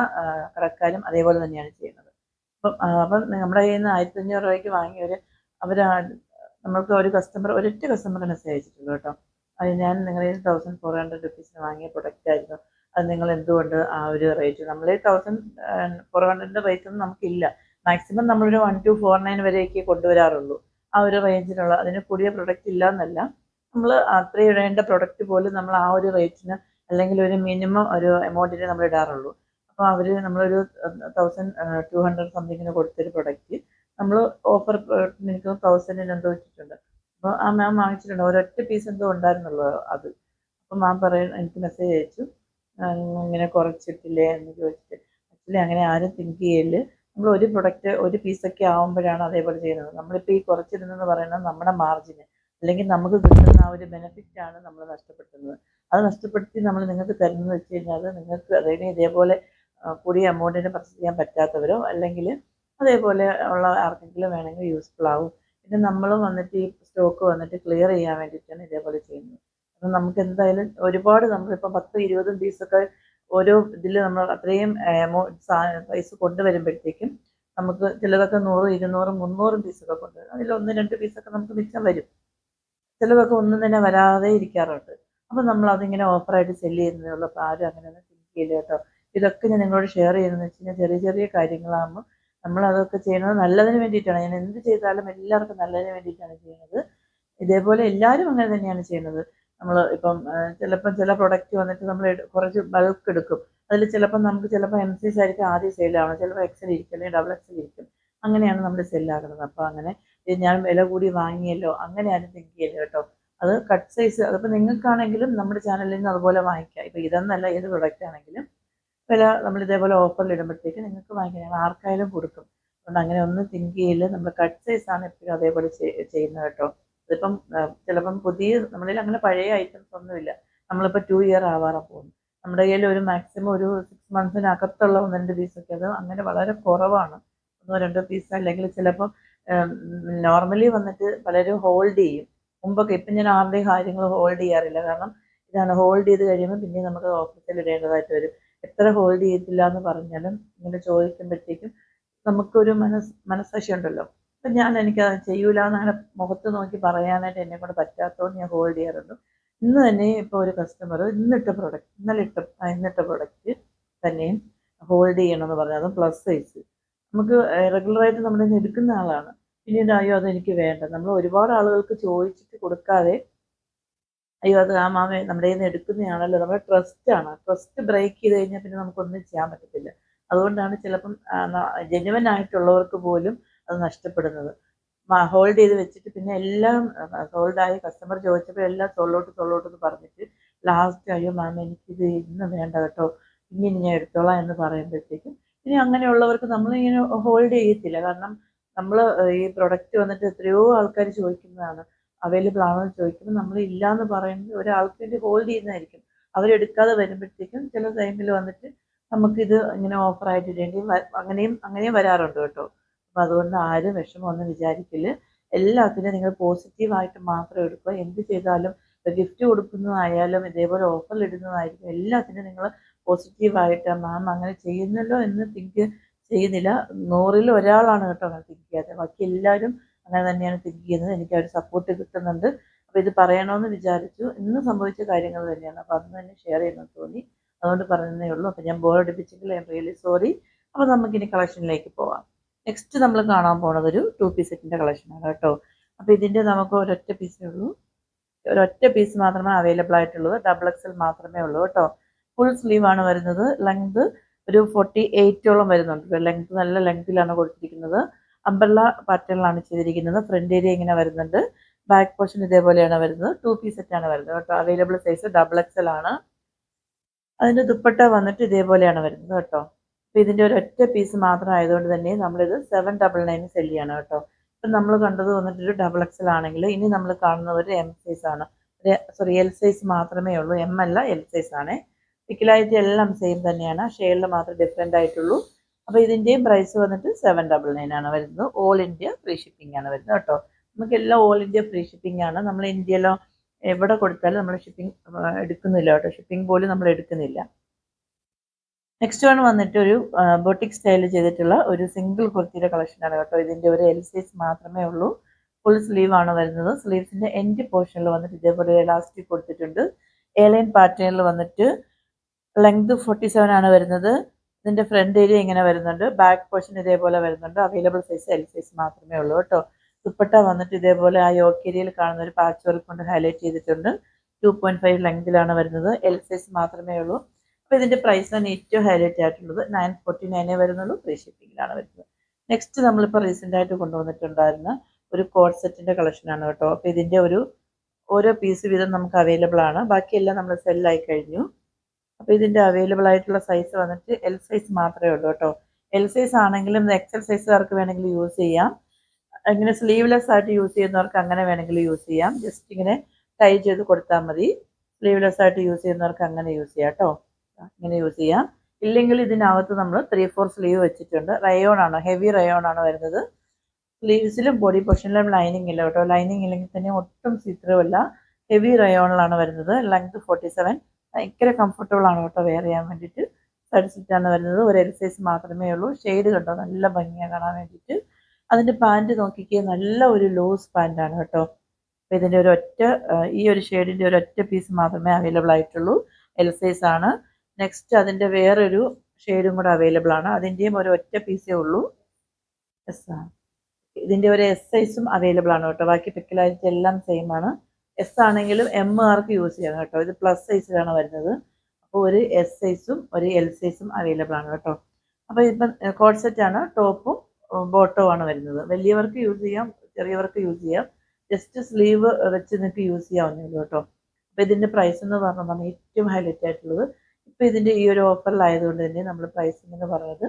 കടക്കാരും അതേപോലെ തന്നെയാണ് ചെയ്യുന്നത്. അപ്പം നമ്മുടെ കയ്യിൽ നിന്ന് 1500 രൂപയ്ക്ക് വാങ്ങിയവർ അവർ നമ്മൾക്ക് ഒരു ഒരൊറ്റ കസ്റ്റമർ മെസ്സേജ് അയച്ചിട്ടുള്ളൂ കേട്ടോ. അത് ഞാൻ നിങ്ങളിൽ 1400 rupees വാങ്ങിയ പ്രൊഡക്റ്റ് ആയിരുന്നു. അത് നിങ്ങൾ എന്തുകൊണ്ട് ആ ഒരു റേറ്റ്, നമ്മൾ 1400 റേറ്റ് ഒന്നും നമുക്കില്ല. മാക്സിമം നമ്മളൊരു 1249 വരെയൊക്കെ കൊണ്ടുവരാറുള്ളൂ. ആ ഒരു റേഞ്ചിലുള്ള, അതിന് കൂടിയ പ്രൊഡക്റ്റ് ഇല്ല എന്നല്ല, നമ്മൾ അത്രയും ഇടേണ്ട പ്രൊഡക്റ്റ് പോലും നമ്മൾ ആ ഒരു റേറ്റിന് അല്ലെങ്കിൽ ഒരു മിനിമം ഒരു എമൗണ്ടിന് നമ്മൾ ഇടാറുള്ളൂ. അപ്പോൾ അവർ നമ്മളൊരു 1200 സംതിങ്ങിന് കൊടുത്തൊരു പ്രൊഡക്റ്റ് നമ്മൾ ഓഫർ എനിക്ക് 1000 എന്തോ വെച്ചിട്ടുണ്ട്. അപ്പോൾ ആ മാം വാങ്ങിച്ചിട്ടുണ്ട്. ഒരൊറ്റ പീസ് എന്തോ ഉണ്ടായിരുന്നുള്ളൂ അത്. അപ്പം മാം എനിക്ക് മെസ്സേജ് അയച്ചു, ഇങ്ങനെ കുറച്ചിട്ടില്ലേ എന്ന് ചോദിച്ചിട്ട്. ആക്ച്വലി അങ്ങനെ ആരും തിങ്ക് ചെയ്യല്. നമ്മൾ ഒരു പ്രൊഡക്റ്റ് ഒരു പീസൊക്കെ ആകുമ്പോഴാണ് അതേപോലെ ചെയ്യുന്നത്. നമ്മളിപ്പോൾ ഈ കുറച്ചിടുന്നതെന്ന് പറയുന്നത് നമ്മുടെ മാർജിന് അല്ലെങ്കിൽ നമുക്ക് കിട്ടുന്ന ആ ഒരു ബെനിഫിറ്റാണ് നമ്മൾ നഷ്ടപ്പെടുത്തുന്നത്. അത് നഷ്ടപ്പെടുത്തി നമ്മൾ നിങ്ങൾക്ക് തരുന്നതെന്ന് വെച്ച് കഴിഞ്ഞാൽ നിങ്ങൾക്ക് അതായത് ഇതേപോലെ കൂടിയ എമൗണ്ടിന് പർച്ചേസ് ചെയ്യാൻ പറ്റാത്തവരോ അല്ലെങ്കിൽ അതേപോലെ ഉള്ള ആർക്കെങ്കിലും വേണമെങ്കിൽ യൂസ്ഫുൾ ആവും. പിന്നെ നമ്മളും വന്നിട്ട് ഈ സ്റ്റോക്ക് വന്നിട്ട് ക്ലിയർ ചെയ്യാൻ വേണ്ടിയിട്ടാണ് ഇതേപോലെ ചെയ്യുന്നത്. അപ്പം നമുക്ക് എന്തായാലും ഒരുപാട് നമ്മളിപ്പോൾ 10-20 പീസൊക്കെ ഓരോ ഇതിൽ നമ്മൾ അത്രയും പൈസ കൊണ്ടുവരുമ്പോഴത്തേക്കും നമുക്ക് ചിലതൊക്കെ 100, 200, 300 പീസൊക്കെ കൊണ്ടുവരും. അതിൽ 1-2 പീസൊക്കെ നമുക്ക് മിച്ചം വരും. ചിലതൊക്കെ ഒന്നും തന്നെ വരാതെ ഇരിക്കാറുണ്ട്. അപ്പം നമ്മൾ അതിങ്ങനെ ഓഫറായിട്ട് സെല് ചെയ്യുന്നതേ ഉള്ളൂ. അപ്പോൾ ആരും അങ്ങനെ ഒന്നും തിങ്ക് ചെയ്യില്ല കേട്ടോ. ഇതൊക്കെ ഞാൻ നിങ്ങളോട് ഷെയർ ചെയ്യുന്നതെന്ന് വെച്ച് കഴിഞ്ഞാൽ ചെറിയ ചെറിയ കാര്യങ്ങളാകുമ്പോൾ നമ്മളതൊക്കെ ചെയ്യുന്നത് നല്ലതിന് വേണ്ടിയിട്ടാണ്. ഞാൻ എന്ത് ചെയ്താലും എല്ലാവർക്കും നല്ലതിന് വേണ്ടിയിട്ടാണ് ചെയ്യുന്നത്. ഇതേപോലെ എല്ലാവരും അങ്ങനെ തന്നെയാണ് ചെയ്യുന്നത്. നമ്മൾ ഇപ്പം ചിലപ്പം ചില പ്രൊഡക്റ്റ് വന്നിട്ട് നമ്മൾ കുറച്ച് ബൾക്ക് എടുക്കും. അതിൽ ചിലപ്പം നമുക്ക് ചിലപ്പോൾ എം സൈസ് ആയിരിക്കും ആദ്യം സെയിലാവണം, ചിലപ്പോൾ എക്സൽ ഇരിക്കും അല്ലെങ്കിൽ ഡബിൾ എക്സൽ ഇരിക്കും. അങ്ങനെയാണ് നമ്മൾ സെല്ലാക്കുന്നത്. അപ്പോൾ അങ്ങനെ ഞാൻ വില കൂടി വാങ്ങിയല്ലോ അങ്ങനെ ആരും തിങ്ക് ചെയ്യല്ലോ കേട്ടോ. അത് കട്ട് സൈസ് അതിപ്പോൾ നിങ്ങൾക്കാണെങ്കിലും നമ്മുടെ ചാനലിൽ നിന്ന് അതുപോലെ വാങ്ങിക്കാം. ഇപ്പോൾ ഇതെന്നല്ല ഏത് പ്രൊഡക്റ്റ് ആണെങ്കിലും വില നമ്മൾ ഇതേപോലെ ഓഫറിൽ ഇടുമ്പോഴത്തേക്ക് നിങ്ങൾക്ക് വാങ്ങിക്കാൻ ഞങ്ങൾ ആർക്കായാലും കൊടുക്കും. അതുകൊണ്ട് അങ്ങനെ ഒന്നും തിങ്ക് ചെയ്യില്ല. നമ്മൾ കട്ട് സൈസാണ് എപ്പോഴും അതേപോലെ ചെയ്യുന്നത് കേട്ടോ. ഇതിപ്പം ചിലപ്പം പുതിയ നമ്മളിൽ അങ്ങനെ പഴയ ഐറ്റംസ് ഒന്നുമില്ല. നമ്മളിപ്പോൾ 2 ഇയർ ആവാറാണ് പോകുന്നത്. നമ്മുടെ കയ്യിൽ ഒരു മാക്സിമം ഒരു 6 മന്ത്സിനകത്തുള്ള 1-2 പീസൊക്കെ അത് അങ്ങനെ വളരെ കുറവാണ്. 1-2 പീസ് അല്ലെങ്കിൽ ചിലപ്പോൾ നോർമലി വന്നിട്ട് പലരും ഹോൾഡ് ചെയ്യും. മുമ്പൊക്കെ ഇപ്പം ഞാൻ ആരുടെയും കാര്യങ്ങൾ ഹോൾഡ് ചെയ്യാറില്ല. കാരണം ഇതാണ് ഹോൾഡ് ചെയ്ത് കഴിയുമ്പോൾ പിന്നെ നമുക്ക് ഓഫീസിൽ ഇടേണ്ടതായിട്ട് വരും. എത്ര ഹോൾഡ് ചെയ്തില്ല എന്ന് പറഞ്ഞാലും ഇങ്ങനെ ചോദിക്കുമ്പോഴത്തേക്കും നമുക്കൊരു മനസ്സാക്ഷി ഉണ്ടല്ലോ. അപ്പം എനിക്കത് ചെയ്യൂല എന്നങ്ങനെ മുഖത്ത് നോക്കി പറയാനായിട്ട് എന്നെ കൊണ്ട് പറ്റാത്തതുകൊണ്ട് ഞാൻ ഹോൾഡ് ചെയ്യാറുണ്ട്. ഇന്ന് തന്നെ ഇപ്പോൾ ഒരു കസ്റ്റമർ ഇന്നിട്ട പ്രൊഡക്റ്റ് തന്നെയും ഹോൾഡ് ചെയ്യണമെന്ന് പറഞ്ഞു. അതും പ്ലസ് സൈസ്. നമുക്ക് റെഗുലറായിട്ട് നമ്മുടെ കയ്യിൽ നിന്ന് എടുക്കുന്ന ആളാണ്. പിന്നീട് അയ്യോ അതെനിക്ക് വേണ്ട, നമ്മൾ ഒരുപാട് ആളുകൾക്ക് ചോദിച്ചിട്ട് കൊടുക്കാതെ അയ്യോ അത് ആ മാമ നമ്മുടെ കയ്യിൽ നിന്ന് എടുക്കുന്നതാണല്ലോ, നമ്മുടെ ട്രസ്റ്റാണ്. ട്രസ്റ്റ് ബ്രേക്ക് ചെയ്ത് കഴിഞ്ഞാൽ പിന്നെ നമുക്കൊന്നും ചെയ്യാൻ പറ്റത്തില്ല. അതുകൊണ്ടാണ് ചിലപ്പം ജെന്യുവൻ ആയിട്ടുള്ളവർക്ക് പോലും അത് നഷ്ടപ്പെടുന്നത്. ഹോൾഡ് ചെയ്ത് വെച്ചിട്ട് പിന്നെ എല്ലാം സോൾഡായി കസ്റ്റമർ ചോദിച്ചപ്പോൾ എല്ലാം തൊള്ളോട്ട് പറഞ്ഞിട്ട് ലാസ്റ്റ് അയ്യോ മാം എനിക്കിത് ഇന്ന് വേണ്ട കേട്ടോ, ഇനി ഞാൻ എടുത്തോളാം എന്ന് പറയുമ്പോഴത്തേക്കും ഇനി അങ്ങനെയുള്ളവർക്ക് നമ്മളിങ്ങനെ ഹോൾഡ് ചെയ്യത്തില്ല. കാരണം നമ്മൾ ഈ പ്രൊഡക്റ്റ് വന്നിട്ട് എത്രയോ ആൾക്കാർ ചോദിക്കുന്നതാണ്, അവൈലബിൾ ആണോ എന്ന് ചോദിക്കുമ്പോൾ നമ്മൾ ഇല്ല എന്ന് പറയുന്നത് ഒരാൾക്ക് വേണ്ടി ഹോൾഡ് ചെയ്യുന്നതായിരിക്കും. അവരെടുക്കാതെ വരുമ്പോഴത്തേക്കും ചില ടൈമിൽ വന്നിട്ട് നമുക്കിത് ഇങ്ങനെ ഓഫറായിട്ട് ഇടേണ്ടിയും അങ്ങനെയും വരാറുണ്ട് കേട്ടോ. അപ്പം അതുകൊണ്ട് ആരും വിഷമമൊന്നും വിചാരിക്കില്ല. എല്ലാത്തിനും നിങ്ങൾ പോസിറ്റീവായിട്ട് മാത്രം എടുക്കുക. എന്ത് ചെയ്താലും ഗിഫ്റ്റ് കൊടുക്കുന്നതായാലും ഇതേപോലെ ഓഫറിൽ ഇടുന്നതായിരിക്കും എല്ലാത്തിനും നിങ്ങൾ പോസിറ്റീവായിട്ട് മാം അങ്ങനെ ചെയ്യുന്നല്ലോ എന്ന് തിങ്ക് ചെയ്യുന്നില്ല. 100-ൽ ഒരാളാണ് കേട്ടോ അങ്ങനെ തിങ്ക് ചെയ്യാതെ. ബാക്കി എല്ലാവരും അങ്ങനെ തന്നെയാണ് തിങ്ക് ചെയ്യുന്നത്. എനിക്ക് ഒരു സപ്പോർട്ട് കിട്ടുന്നുണ്ട്. അപ്പോൾ ഇത് പറയണമെന്ന് വിചാരിച്ചു. ഇന്ന് സംഭവിച്ച കാര്യങ്ങൾ തന്നെയാണ്. അപ്പോൾ അന്ന് തന്നെ ഷെയർ ചെയ്യണമെന്ന് തോന്നി, അതുകൊണ്ട് പറഞ്ഞതേ ഉള്ളൂ. അപ്പോൾ ഞാൻ ബോർ അടിപ്പിച്ചെങ്കിൽ ഐ എം റിയലി സോറി. അപ്പോൾ നമുക്കിനി കളക്ഷനിലേക്ക് പോവാം. നെക്സ്റ്റ് നമ്മൾ കാണാൻ പോകുന്നത് ഒരു 2 പീസ് സെറ്റിൻ്റെ കളക്ഷനാണ് കേട്ടോ. അപ്പോൾ ഇതിൻ്റെ നമുക്ക് ഒരൊറ്റ പീസേ ഉള്ളൂ, ഒരൊറ്റ പീസ് മാത്രമേ അവൈലബിൾ ആയിട്ടുള്ളൂ. ഡബിൾ എക്സൽ മാത്രമേ ഉള്ളൂ കേട്ടോ. ഫുൾ സ്ലീവ് ആണ് വരുന്നത്. ലെങ്ത് ഒരു 48ഓളം വരുന്നുണ്ട്. ലെങ്ത് നല്ല ലെങ്തിലാണ് കൊടുത്തിരിക്കുന്നത്. അംബ്രല്ല പാറ്റേണിലാണ് ചെയ്തിരിക്കുന്നത്. ഫ്രണ്ട് ഏരിയ ഇങ്ങനെ വരുന്നുണ്ട്. ബാക്ക് പോർഷൻ ഇതേപോലെയാണ് വരുന്നത്. 2 പീസ് സെറ്റാണ് വരുന്നത് കേട്ടോ. അവൈലബിൾ സൈസ് ഡബിൾ എക്സൽ ആണ്. അതിൻ്റെ ദുപ്പട്ട വന്നിട്ട് ഇതേപോലെയാണ് വരുന്നത് കേട്ടോ. അപ്പോൾ ഇതിൻ്റെ ഒരു ഒറ്റ പീസ് മാത്രം ആയതുകൊണ്ട് തന്നെ നമ്മളിത് 799 സെല് ചെയ്യണം കേട്ടോ. ഇപ്പം നമ്മൾ കണ്ടത് വന്നിട്ടൊരു ഡബിൾ എക്സൽ ആണെങ്കിൽ ഇനി നമ്മൾ കാണുന്നത് ഒരു എം സൈസ് ആണ്. എൽ സൈസ് മാത്രമേ ഉള്ളൂ. എം അല്ല, എൽ സൈസ് ആണ്. പിക്കിലായിട്ട് എല്ലാം സെയിം തന്നെയാണ്, ഷെയ്ഡിൽ മാത്രമേ ഡിഫറെൻ്റ് ആയിട്ടുള്ളൂ. അപ്പോൾ ഇതിൻ്റെയും പ്രൈസ് വന്നിട്ട് 799 ആണ് വരുന്നത്. ഓൾ ഇന്ത്യ ഫ്രീ ഷിപ്പിംഗ് ആണ് വരുന്നത് കേട്ടോ. നമുക്കെല്ലാം ഓൾ ഇന്ത്യ ഫ്രീ ഷിപ്പിംഗ് ആണ്. നമ്മൾ ഇന്ത്യയിലോ എവിടെ കൊടുത്താലും നമ്മൾ ഷിപ്പിംഗ് എടുക്കുന്നില്ല കേട്ടോ. ഷിപ്പിംഗ് പോലും നമ്മൾ എടുക്കുന്നില്ല. നെക്സ്റ്റ് വൺ വന്നിട്ട് ഒരു ബൊട്ടിക് സ്റ്റൈൽ ചെയ്തിട്ടുള്ള ഒരു സിംഗിൾ കുർത്തിയുടെ കളക്ഷനാണ് കേട്ടോ. ഇതിൻ്റെ ഒരു എൽ സൈസ് മാത്രമേ ഉള്ളൂ. ഫുൾ സ്ലീവ് ആണ് വരുന്നത്. സ്ലീവ്സിൻ്റെ എൻഡ് പോർഷനിൽ വന്നിട്ട് ഇതേപോലെ എലാസ്റ്റിക് കൊടുത്തിട്ടുണ്ട്. എലൈൻ പാറ്റേണിൽ വന്നിട്ട് ലെങ്ത് 47 ആണ് വരുന്നത്. ഇതിൻ്റെ ഫ്രണ്ട് ഏരിയ ഇങ്ങനെ വരുന്നുണ്ട്. ബാക്ക് പോർഷൻ ഇതേപോലെ വരുന്നുണ്ട്. അവൈലബിൾ സൈസ് എൽ സൈസ് മാത്രമേ ഉള്ളൂ കേട്ടോ. ദുപ്പട്ട വന്നിട്ട് ഇതേപോലെ ആ യോക്ക് ഏരിയയിൽ കാണുന്ന ഒരു പാച്ച് വർക്ക് കൊണ്ട് ഹൈലൈറ്റ് ചെയ്തിട്ടുണ്ട്. 2.5 ലെങ്തിലാണ് വരുന്നത്. എൽ സൈസ് മാത്രമേ ഉള്ളൂ. അപ്പോൾ ഇതിൻ്റെ പ്രൈസാണ് ഏറ്റവും ഹൈലൈറ്റ് ആയിട്ടുള്ളത്. 949 വരുന്നുള്ളൂ. ഫ്രീ ഷിപ്പിങ്ങിലാണ് വരുന്നത്. നെക്സ്റ്റ് നമ്മളിപ്പോൾ റീസെൻ്റായിട്ട് കൊണ്ടുവന്നിട്ടുണ്ടായിരുന്ന ഒരു കോഡ് സെറ്റിൻ്റെ കളക്ഷനാണ് കേട്ടോ. അപ്പോൾ ഇതിൻ്റെ ഓരോ പീസ് വീതം നമുക്ക് അവൈലബിൾ ആണ്. ബാക്കിയെല്ലാം നമ്മൾ സെല്ലായി കഴിഞ്ഞു. അപ്പോൾ ഇതിൻ്റെ അവൈലബിൾ ആയിട്ടുള്ള സൈസ് വന്നിട്ട് എൽ സൈസ് മാത്രമേ ഉള്ളൂ കേട്ടോ. എൽ സൈസ് ആണെങ്കിലും എക്സൽ സൈസുകാർക്ക് വേണമെങ്കിൽ യൂസ് ചെയ്യാം. ഇങ്ങനെ സ്ലീവ്ലെസ് ആയിട്ട് യൂസ് ചെയ്യുന്നവർക്ക് അങ്ങനെ വേണമെങ്കിൽ യൂസ് ചെയ്യാം. ജസ്റ്റ് ഇങ്ങനെ ടൈ ചെയ്ത് കൊടുത്താൽ മതി. സ്ലീവ്ലെസ് ആയിട്ട് യൂസ് ചെയ്യുന്നവർക്ക് അങ്ങനെ യൂസ് ചെയ്യാം കേട്ടോ. ഇങ്ങനെ യൂസ് ചെയ്യാം. ഇല്ലെങ്കിൽ ഇതിനകത്ത് നമ്മൾ 3/4 സ്ലീവ് വെച്ചിട്ടുണ്ട്. റയോൺ ആണ്, ഹെവി റയോൺ ആണ് വരുന്നത്. സ്ലീവ്സിലും ബോഡി പോർഷനിലും ലൈനിങ് ഇല്ല കേട്ടോ. ലൈനിങ് ഇല്ലെങ്കിൽ തന്നെ ഒട്ടും സീത്രൂ അല്ല. ഹെവി റയോണിലാണ് വരുന്നത്. ലെങ്ത് 47. ഭയങ്കര കംഫർട്ടബിൾ ആണ് കേട്ടോ വെയർ ചെയ്യാൻ വേണ്ടിയിട്ട്. സൈഡ് സ്ലിറ്റാണ് വരുന്നത്. ഒരു എൽ സൈസ് മാത്രമേ ഉള്ളൂ. ഷെയ്ഡ് കണ്ടോ, നല്ല ഭംഗിയാണ് കാണാൻ വേണ്ടിയിട്ട്. അതിൻ്റെ പാൻറ്റ് നോക്കിക്കുക, നല്ല ഒരു ലൂസ് പാൻറ്റാണ് കേട്ടോ. അപ്പോൾ ഇതിൻ്റെ ഈ ഒരു ഷെയ്ഡിൻ്റെ ഒരു ഒറ്റ പീസ് മാത്രമേ അവൈലബിൾ ആയിട്ടുള്ളൂ. എൽ സൈസ് ആണ്. നെക്സ്റ്റ് അതിൻ്റെ വേറൊരു ഷെയ്ഡും കൂടെ അവൈലബിൾ ആണ്. അതിൻ്റെയും ഒരു ഒറ്റ പീസേ ഉള്ളൂ. എസ് ആണ്. ഇതിൻ്റെ ഒരു എസ് സൈസും അവൈലബിൾ ആണ് കേട്ടോ. ബാക്കി പിക്കിലായിട്ട് എല്ലാം സെയിം ആണ്. എസ് ആണെങ്കിലും എം ആർക്ക് യൂസ് ചെയ്യാം കേട്ടോ. ഇത് പ്ലസ് സൈസിലാണ് വരുന്നത്. അപ്പോൾ ഒരു എസ് സൈസും ഒരു എൽ സൈസും അവൈലബിൾ ആണ് കേട്ടോ. അപ്പോൾ ഇപ്പം കോഡ് സെറ്റാണ്, ടോപ്പും ബോട്ടവും ആണ് വരുന്നത്. വലിയവർക്ക് യൂസ് ചെയ്യാം, ചെറിയവർക്ക് യൂസ് ചെയ്യാം. ജസ്റ്റ് സ്ലീവ് വെച്ച് നിങ്ങൾക്ക് യൂസ് ചെയ്യാവുന്നേ കേട്ടോ. അപ്പോൾ ഇതിൻ്റെ പ്രൈസ് എന്ന് പറഞ്ഞതാണ് ഏറ്റവും ഹൈലൈറ്റ് ആയിട്ടുള്ളത്. ഇപ്പോൾ ഇതിൻ്റെ ഈ ഒരു ഓഫറിലായതുകൊണ്ട് തന്നെ നമ്മൾ പ്രൈസിംഗ് എന്ന് പറയുന്നത്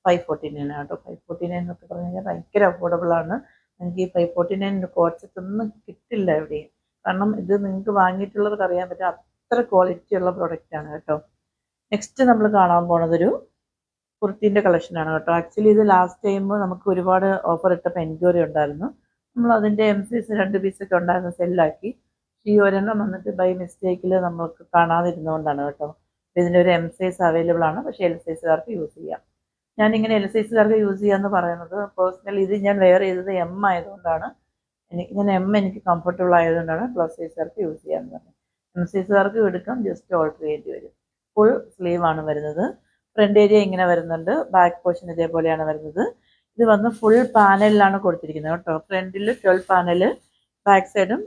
549 ആണ് കേട്ടോ. 549 എന്നൊക്കെ പറഞ്ഞു കഴിഞ്ഞാൽ ഭയങ്കര അഫോർഡബിൾ ആണ്. നിങ്ങൾക്ക് ഈ 549 കോഡ് സെറ്റ് ഒന്നും കിട്ടില്ല എവിടെയും. കാരണം ഇത് നിങ്ങൾക്ക് വാങ്ങിയിട്ടുള്ളവർക്ക് അറിയാൻ പറ്റും, അത്ര ക്വാളിറ്റി ഉള്ള പ്രൊഡക്റ്റ് ആണ് കേട്ടോ. നെക്സ്റ്റ് നമ്മൾ കാണാൻ പോണതൊരു കുർത്തീൻ്റെ കളക്ഷനാണ് കേട്ടോ. ആക്ച്വലി ഇത് ലാസ്റ്റ് ടൈം നമുക്ക് ഒരുപാട് ഓഫർ ഇട്ടപ്പോൾ എൻക്വയറി ഉണ്ടായിരുന്നു. നമ്മൾ അതിൻ്റെ എം സൈസ് 2 പീസൊക്കെ ഉണ്ടായിരുന്നു, സെല്ലാക്കി. ഈ ഒരെണ്ണം വന്നിട്ട് ബൈ മിസ്റ്റേക്കിൽ നമുക്ക് കാണാതിരുന്നതുകൊണ്ടാണ് കേട്ടോ. ഇതിൻ്റെ ഒരു എം സൈസ് അവൈലബിൾ ആണ്, പക്ഷേ എൽ സൈസുകാർക്ക് യൂസ് ചെയ്യാം. ഞാനിങ്ങനെ എൽ സൈസുകാർക്ക് യൂസ് ചെയ്യാമെന്ന് പറയുന്നത് പേഴ്സണലി ഇത് ഞാൻ വെയർ ചെയ്തത് എം ആയതുകൊണ്ടാണ്. എനിക്ക് കംഫർട്ടബിൾ ആയതുകൊണ്ടാണ് പ്ലസ് സൈസുകാർക്ക് യൂസ് ചെയ്യാമെന്ന് പറഞ്ഞത്. എം സൈസുകാർക്ക് എടുക്കാം, ജസ്റ്റ് ഓൾട്ടർ ചെയ്യേണ്ടി വരും. ഫുൾ സ്ലീവ് ആണ് വരുന്നത്. ഫ്രണ്ട് ഏരിയ ഇങ്ങനെ വരുന്നുണ്ട്, ബാക്ക് പോർഷൻ ഇതേപോലെയാണ് വരുന്നത്. ഇത് വന്ന് ഫുൾ പാനലിലാണ് കൊടുത്തിരിക്കുന്നത് കേട്ടോ. ഫ്രണ്ടിൽ 12 പാനൽ, ബാക്ക് സൈഡും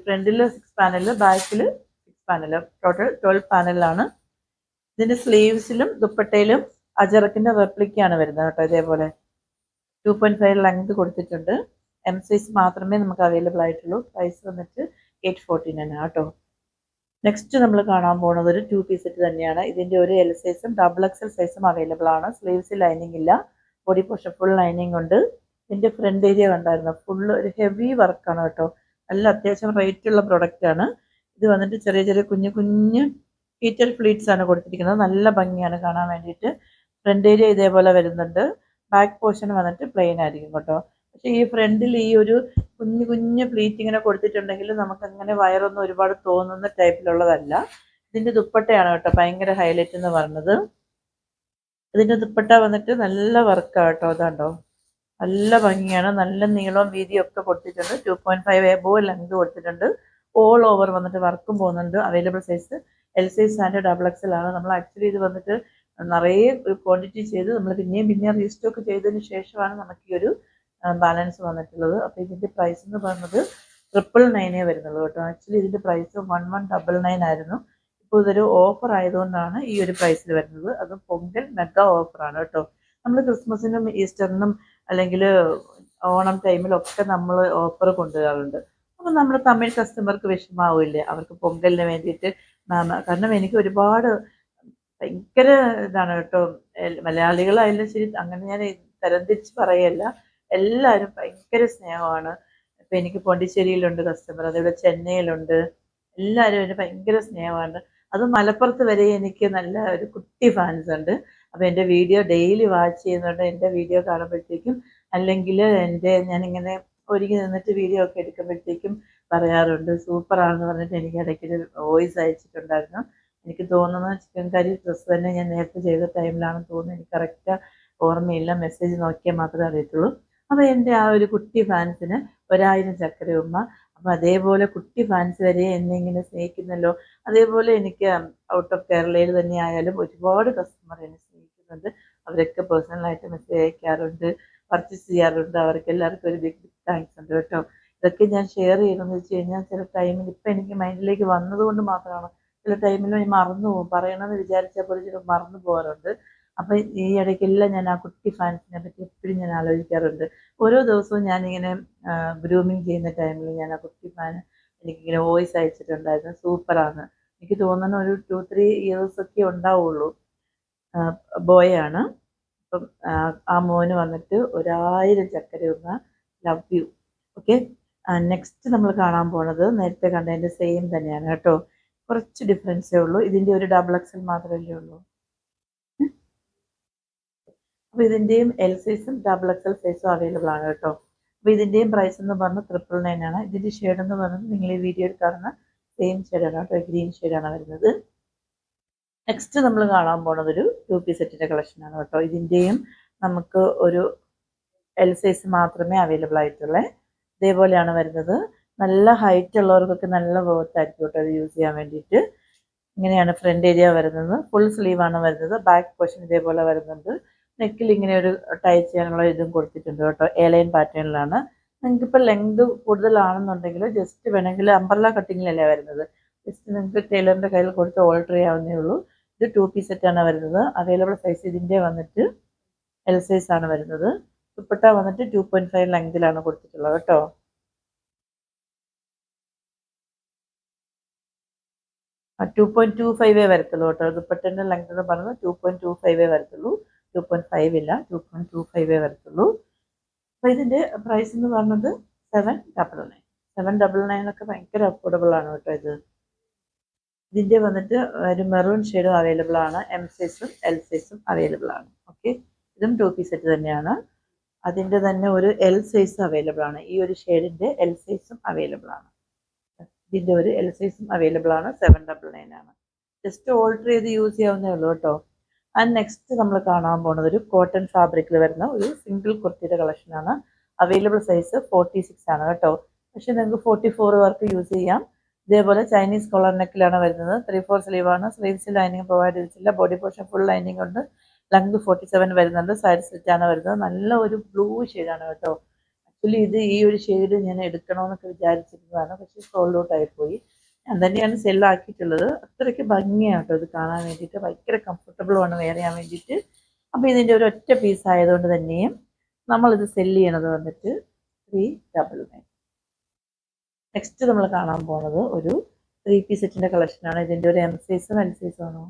ഫ്രണ്ടിൽ 6 പാനൽ, ബാക്കിൽ 6 പാനൽ, ടോട്ടൽ 12 പാനലിലാണ്. ഇതിൻ്റെ സ്ലീവ്സിലും ദുപ്പട്ടയിലും അജറക്കിൻ്റെ റെപ്ലിക്കയാണ് വരുന്നത് കേട്ടോ. ഇതേപോലെ 2.5 ലെങ്ത് കൊടുത്തിട്ടുണ്ട്. എം സൈസ് മാത്രമേ നമുക്ക് അവൈലബിൾ ആയിട്ടുള്ളൂ. പ്രൈസ് വന്നിട്ട് 849 കേട്ടോ. നെക്സ്റ്റ് നമ്മൾ കാണാൻ പോകുന്നത് ഒരു 2 പീസ് സെറ്റ് തന്നെയാണ്. ഇതിൻ്റെ ഒരു എൽ സൈസും ഡബിൾ എക്സൽ സൈസും അവൈലബിൾ ആണ്. സ്ലീവ്സിൽ ലൈനിങ് ഇല്ല, ബോഡി പോർഷൻ ഫുൾ ലൈനിങ് ഉണ്ട്. ഇതിൻ്റെ ഫ്രണ്ട് ഏരിയ കണ്ടായിരുന്നു, ഫുള്ള് ഒരു ഹെവി വർക്കാണ് കേട്ടോ. നല്ല അത്യാവശ്യം റേറ്റുള്ള പ്രൊഡക്റ്റാണ്. ഇത് വന്നിട്ട് ചെറിയ ചെറിയ കുഞ്ഞു കുഞ്ഞു ഹീറ്റഡ് ഫ്ലീറ്റ്സ് ആണ് കൊടുത്തിരിക്കുന്നത്. നല്ല ഭംഗിയാണ് കാണാൻ വേണ്ടിയിട്ട്. ഫ്രണ്ട് ഏരിയ ഇതേപോലെ വരുന്നുണ്ട്. ബാക്ക് പോർഷൻ വന്നിട്ട് പ്ലെയിൻ ആയിരിക്കും കേട്ടോ. പക്ഷേ ഈ ഫ്രണ്ടിൽ ഈ ഒരു കുഞ്ഞു കുഞ്ഞു പ്ലീറ്റ് ഇങ്ങനെ കൊടുത്തിട്ടുണ്ടെങ്കിൽ നമുക്ക് അങ്ങനെ വയറൊന്നും ഒരുപാട് തോന്നുന്ന ടൈപ്പിലുള്ളതല്ല. ഇതിൻ്റെ ദുപ്പട്ടയാണ് കേട്ടോ ഭയങ്കര ഹൈലൈറ്റ് എന്ന് പറഞ്ഞത്. ഇതിൻ്റെ ദുപ്പട്ട വന്നിട്ട് നല്ല വർക്കാണ് കേട്ടോ. അതാണ്ടോ, നല്ല ഭംഗിയാണ്. നല്ല നീളവും വീതിയും ഒക്കെ കൊടുത്തിട്ടുണ്ട്. 2.5 എബോവ് ലെങ്ത് കൊടുത്തിട്ടുണ്ട്. ഓൾ ഓവർ വന്നിട്ട് വർക്കും പോകുന്നുണ്ട്. Available size L size and double XL ആണ്. നമ്മൾ ആക്ച്വലി ഇത് വന്നിട്ട് നിറയെ ക്വാണ്ടിറ്റി ചെയ്ത് നമ്മൾ പിന്നെയും റീസ്റ്റോക്ക് ചെയ്തതിന് ശേഷമാണ് നമുക്ക് ഈ ഒരു ബാലൻസ് വന്നിട്ടുള്ളത്. അപ്പോൾ ഇതിൻ്റെ പ്രൈസ് എന്ന് പറയുന്നത് 999 വരുന്നുള്ളൂ കേട്ടോ. ആക്ച്വലി ഇതിൻ്റെ പ്രൈസ് 1199 ആയിരുന്നു. ഇപ്പോൾ ഇതൊരു ഓഫർ ആയതുകൊണ്ടാണ് ഈ ഒരു പ്രൈസിൽ വരുന്നത്. അതും പൊങ്കൽ മെഗാ ഓഫറാണ് കേട്ടോ. നമ്മൾ ക്രിസ്മസിനും ഈസ്റ്ററിനും അല്ലെങ്കിൽ ഓണം ടൈമിലൊക്കെ നമ്മൾ ഓഫർ കൊണ്ടുവരാറുണ്ട്. അപ്പോൾ നമ്മൾ തമിഴ് കസ്റ്റമർക്ക് വിഷമാവില്ലേ, അവർക്ക് പൊങ്കലിന് വേണ്ടിയിട്ട് കാരണം എനിക്ക് ഒരുപാട് ഭയങ്കര ഇതാണ് കേട്ടോ. മലയാളികളായാലും ശരി, അങ്ങനെ ഞാൻ തരംതിരിച്ച് പറയല്ല, എല്ലാവരും ഭയങ്കര സ്നേഹമാണ്. ഇപ്പം എനിക്ക് പോണ്ടിച്ചേരിയിലുണ്ട് കസ്റ്റമർ, അതേപോലെ ചെന്നൈയിലുണ്ട്, എല്ലാവരും എനിക്ക് ഭയങ്കര സ്നേഹമാണ്. അത് മലപ്പുറത്ത് വരെ എനിക്ക് നല്ല ഒരു കുട്ടി ഫാൻസ് ഉണ്ട്. അപ്പോൾ എൻ്റെ വീഡിയോ ഡെയിലി വാച്ച് ചെയ്യുന്നുണ്ട്. എൻ്റെ വീഡിയോ കാണുമ്പോഴത്തേക്കും അല്ലെങ്കിൽ ഞാനിങ്ങനെ ഒരുങ്ങി നിന്നിട്ട് വീഡിയോ ഒക്കെ എടുക്കുമ്പോഴത്തേക്കും പറയാറുണ്ട് സൂപ്പറാണെന്ന് പറഞ്ഞിട്ട് എനിക്ക് ഇടയ്ക്കൊരു വോയിസ് അയച്ചിട്ടുണ്ടായിരുന്നു. എനിക്ക് തോന്നുന്നത് ചിക്കൻ കറി ഡ്രസ്സ് തന്നെ ഞാൻ നേരത്തെ ചെയ്ത ടൈമിലാണെന്ന് തോന്നുന്നു. എനിക്ക് കറക്റ്റ് ഓർമ്മയില്ല, മെസ്സേജ് നോക്കിയാൽ മാത്രമേ അറിയത്തുള്ളൂ. അപ്പോൾ എൻ്റെ ആ ഒരു കുട്ടി ഫാൻസിന് 1000 ചക്കര ഉമ്മ. അപ്പോൾ അതേപോലെ കുട്ടി ഫാൻസ് വരെ എന്നെ ഇങ്ങനെ സ്നേഹിക്കുന്നല്ലോ. അതേപോലെ എനിക്ക് ഔട്ട് ഓഫ് കേരളയിൽ തന്നെ ആയാലും ഒരുപാട് കസ്റ്റമർ എന്നെ സ്നേഹിക്കുന്നുണ്ട്. അവരൊക്കെ പേഴ്സണലായിട്ട് മെസ്സേജ് അയക്കാറുണ്ട്, പർച്ചേസ് ചെയ്യാറുണ്ട്. അവർക്ക് എല്ലാവർക്കും ഒരു ബിഗ് താങ്ക്സ് ഉണ്ട് കേട്ടോ. ഇതൊക്കെ ഞാൻ ഷെയർ ചെയ്യണമെന്ന് വെച്ച് കഴിഞ്ഞാൽ ചില ടൈമിൽ ഇപ്പം എനിക്ക് മൈൻഡിലേക്ക് വന്നതുകൊണ്ട് മാത്രമാണ്. ചില ടൈമിൽ ഞാൻ മറന്നു പോകും, പറയണമെന്ന് വിചാരിച്ചാൽ പോലും ചില മറന്നു പോകാറുണ്ട്. അപ്പം ഈ ഇടയ്ക്കെല്ലാം ഞാൻ ആ കുട്ടി ഫാൻസിനെ പറ്റി എപ്പോഴും ഞാൻ ആലോചിക്കാറുണ്ട്. ഓരോ ദിവസവും ഞാനിങ്ങനെ ഗ്രൂമിങ് ചെയ്യുന്ന ടൈമിൽ ഞാൻ ആ കുട്ടി ഫാൻ എനിക്കിങ്ങനെ വോയിസ് അയച്ചിട്ടുണ്ടായിരുന്നു. സൂപ്പറാണ്. എനിക്ക് തോന്നുന്ന ഒരു 2-3 ഇയേഴ്സൊക്കെ ഉണ്ടാവുള്ളൂ. ബോയാണ്. അപ്പം ആ മോന് വന്നിട്ട് 1000 ചക്കര ഉമ്മ. Love you. ഓക്കെ, നെക്സ്റ്റ് നമ്മൾ കാണാൻ പോണത് നേരത്തെ കണ്ടതിൻ്റെ സെയിം തന്നെയാണ് കേട്ടോ. കുറച്ച് ഡിഫറൻസേ ഉള്ളൂ. ഇതിൻ്റെ ഒരു ഡബിൾ എക്സൽ മാത്രമല്ലേ ഉള്ളൂ. അപ്പോൾ ഇതിൻ്റെയും എൽ സൈസും ഡബിൾ എക്സൽ സൈസും അവൈലബിൾ ആണ് കേട്ടോ. അപ്പോൾ ഇതിൻ്റെയും പ്രൈസ് എന്ന് പറഞ്ഞാൽ 999 ആണ്. ഇതിൻ്റെ ഷെയ്ഡ് എന്ന് പറഞ്ഞാൽ നിങ്ങൾ ഈ വീഡിയോയിൽ കാണുന്ന സെയിം ഷെയ്ഡാണ് കേട്ടോ, ഗ്രീൻ ഷെയ്ഡാണ് വരുന്നത്. നെക്സ്റ്റ് നമ്മൾ കാണാൻ പോകുന്നത് ഒരു 2 പീസ് സെറ്റിൻ്റെ കളക്ഷനാണ് കേട്ടോ. ഇതിൻ്റെയും നമുക്ക് ഒരു എൽ സൈസ് മാത്രമേ അവൈലബിൾ ആയിട്ടുള്ളൂ. ഇതേപോലെയാണ് വരുന്നത്. നല്ല ഹൈറ്റ് ഉള്ളവർക്കൊക്കെ നല്ല വർത്തായിരിക്കും കേട്ടോ അത് യൂസ് ചെയ്യാൻ വേണ്ടിയിട്ട്. ഇങ്ങനെയാണ് ഫ്രണ്ട് ഏരിയ വരുന്നത്. ഫുൾ സ്ലീവാണ് വരുന്നത്. ബാക്ക് പോർഷൻ ഇതേപോലെ വരുന്നുണ്ട്. നെക്കിൽ ഇങ്ങനെ ഒരു ടൈ ചെയ്യാനുള്ള ഇതും കൊടുത്തിട്ടുണ്ട് കേട്ടോ. എയർലൈൻ പാറ്റേണിലാണ്. നിങ്ങൾക്കിപ്പോൾ ലെങ്ത് കൂടുതലാണെന്നുണ്ടെങ്കിൽ ജസ്റ്റ് വേണമെങ്കിൽ അംബ്രല്ല കട്ടിങ്ങിലല്ലേ വരുന്നത്, ജസ്റ്റ് നിങ്ങൾക്ക് ടൈലറിൻ്റെ കയ്യിൽ കൊടുത്ത് ഓൾട്ടർ ചെയ്യാവുന്നേ ഉള്ളൂ. ഇത് 2 പീസ് സെറ്റാണ് വരുന്നത്. അവൈലബിൾ സൈസ് ഇതിൻ്റെ വന്നിട്ട് എൽ സൈസ് ആണ് വരുന്നത്. ദുപ്പട്ട വന്നിട്ട് 2.5 ലെങ്തിലാണ് കൊടുത്തിട്ടുള്ളത് കേട്ടോ. 2.25 വരത്തുള്ളൂ കേട്ടോ. ദുപ്പട്ടൻ്റെ ലെങ്ത് എന്ന് പറയുന്നത് 2.25 വരത്തുള്ളൂ, 2.5 ഇല്ല, 2.25 വരത്തുള്ളൂ. അപ്പോൾ ഇതിൻ്റെ പ്രൈസ് എന്ന് പറയുന്നത് 799. 799 ഒക്കെ ഭയങ്കര അഫോർഡബിൾ ആണ് കേട്ടോ. ഇതിൻ്റെ വന്നിട്ട് ഒരു മെറൂൺ ഷെയ്ഡും അവൈലബിൾ ആണ്, എം സൈസും എൽ സൈസും അവൈലബിൾ ആണ്. ഓക്കെ, ഇതും 2 പീസ് സെറ്റ് തന്നെയാണ്. അതിൻ്റെ തന്നെ ഒരു എൽ സൈസ് അവൈലബിൾ ആണ്. ഈ ഒരു ഷെയ്ഡിൻ്റെ എൽ സൈസും അവൈലബിൾ ആണ്. ഇതിൻ്റെ ഒരു എൽ സൈസും അവൈലബിൾ ആണ്. 799 ആണ്. ജസ്റ്റ് ഓൾട്ടർ ചെയ്ത് യൂസ് ചെയ്യാവുന്നേ ഉള്ളൂ കേട്ടോ. ആൻഡ് നെക്സ്റ്റ് നമ്മൾ കാണാൻ പോകുന്നത് ഒരു കോട്ടൺ ഫാബ്രിക്കിൽ വരുന്ന ഒരു സിംഗിൾ കുർത്തിയുടെ കളക്ഷനാണ്. അവൈലബിൾ സൈസ് 46 ആണ് കേട്ടോ. പക്ഷേ നിങ്ങൾക്ക് 44 വർക്ക് യൂസ് ചെയ്യാം. ഇതേപോലെ ചൈനീസ് കോളർ നെക്കിലാണ് വരുന്നത്. 3/4 സ്ലീവാണ്. സ്ലീവ്സ് ലൈനിങ് പ്രൊവൈഡ് ചെയ്തിട്ടില്ല. ബോഡി പോർഷൻ ഫുൾ ലൈനിങ് ഉണ്ട്. ലെങ്ത് 47 വരുന്നുണ്ട്. സൈഡ് സ്ലിറ്റ് ആണ് വരുന്നത്. നല്ല ഒരു ബ്ലൂ ഷെയ്ഡാണ് കേട്ടോ. ആക്ച്വലി ഈ ഒരു ഷെയ്ഡ് ഞാൻ എടുക്കണമെന്നൊക്കെ വിചാരിച്ചിരുന്നതാണ്, പക്ഷേ സോൾഡ് ഔട്ട് ആയിപ്പോയി. ഞാൻ തന്നെയാണ് സെല്ലാക്കിയിട്ടുള്ളത്. അത്രയ്ക്ക് ഭംഗിയാണ് കേട്ടോ ഇത് കാണാൻ വേണ്ടിയിട്ട്. ഭയങ്കര കംഫർട്ടബിളുമാണ് വെയർ ചെയ്യാൻ വേണ്ടിയിട്ട്. അപ്പോൾ ഇതിൻ്റെ ഒരു ഒറ്റ പീസ് ആയതുകൊണ്ട് തന്നെയും നമ്മളിത് സെല്ല് ചെയ്യണത് വന്നിട്ട് 399. നെക്സ്റ്റ് നമ്മൾ കാണാൻ പോകുന്നത് ഒരു 3 പീസ് സെറ്റിൻ്റെ കളക്ഷനാണ്. ഇതിൻ്റെ ഒരു എം സൈസും എൽ സൈസും ആണോ?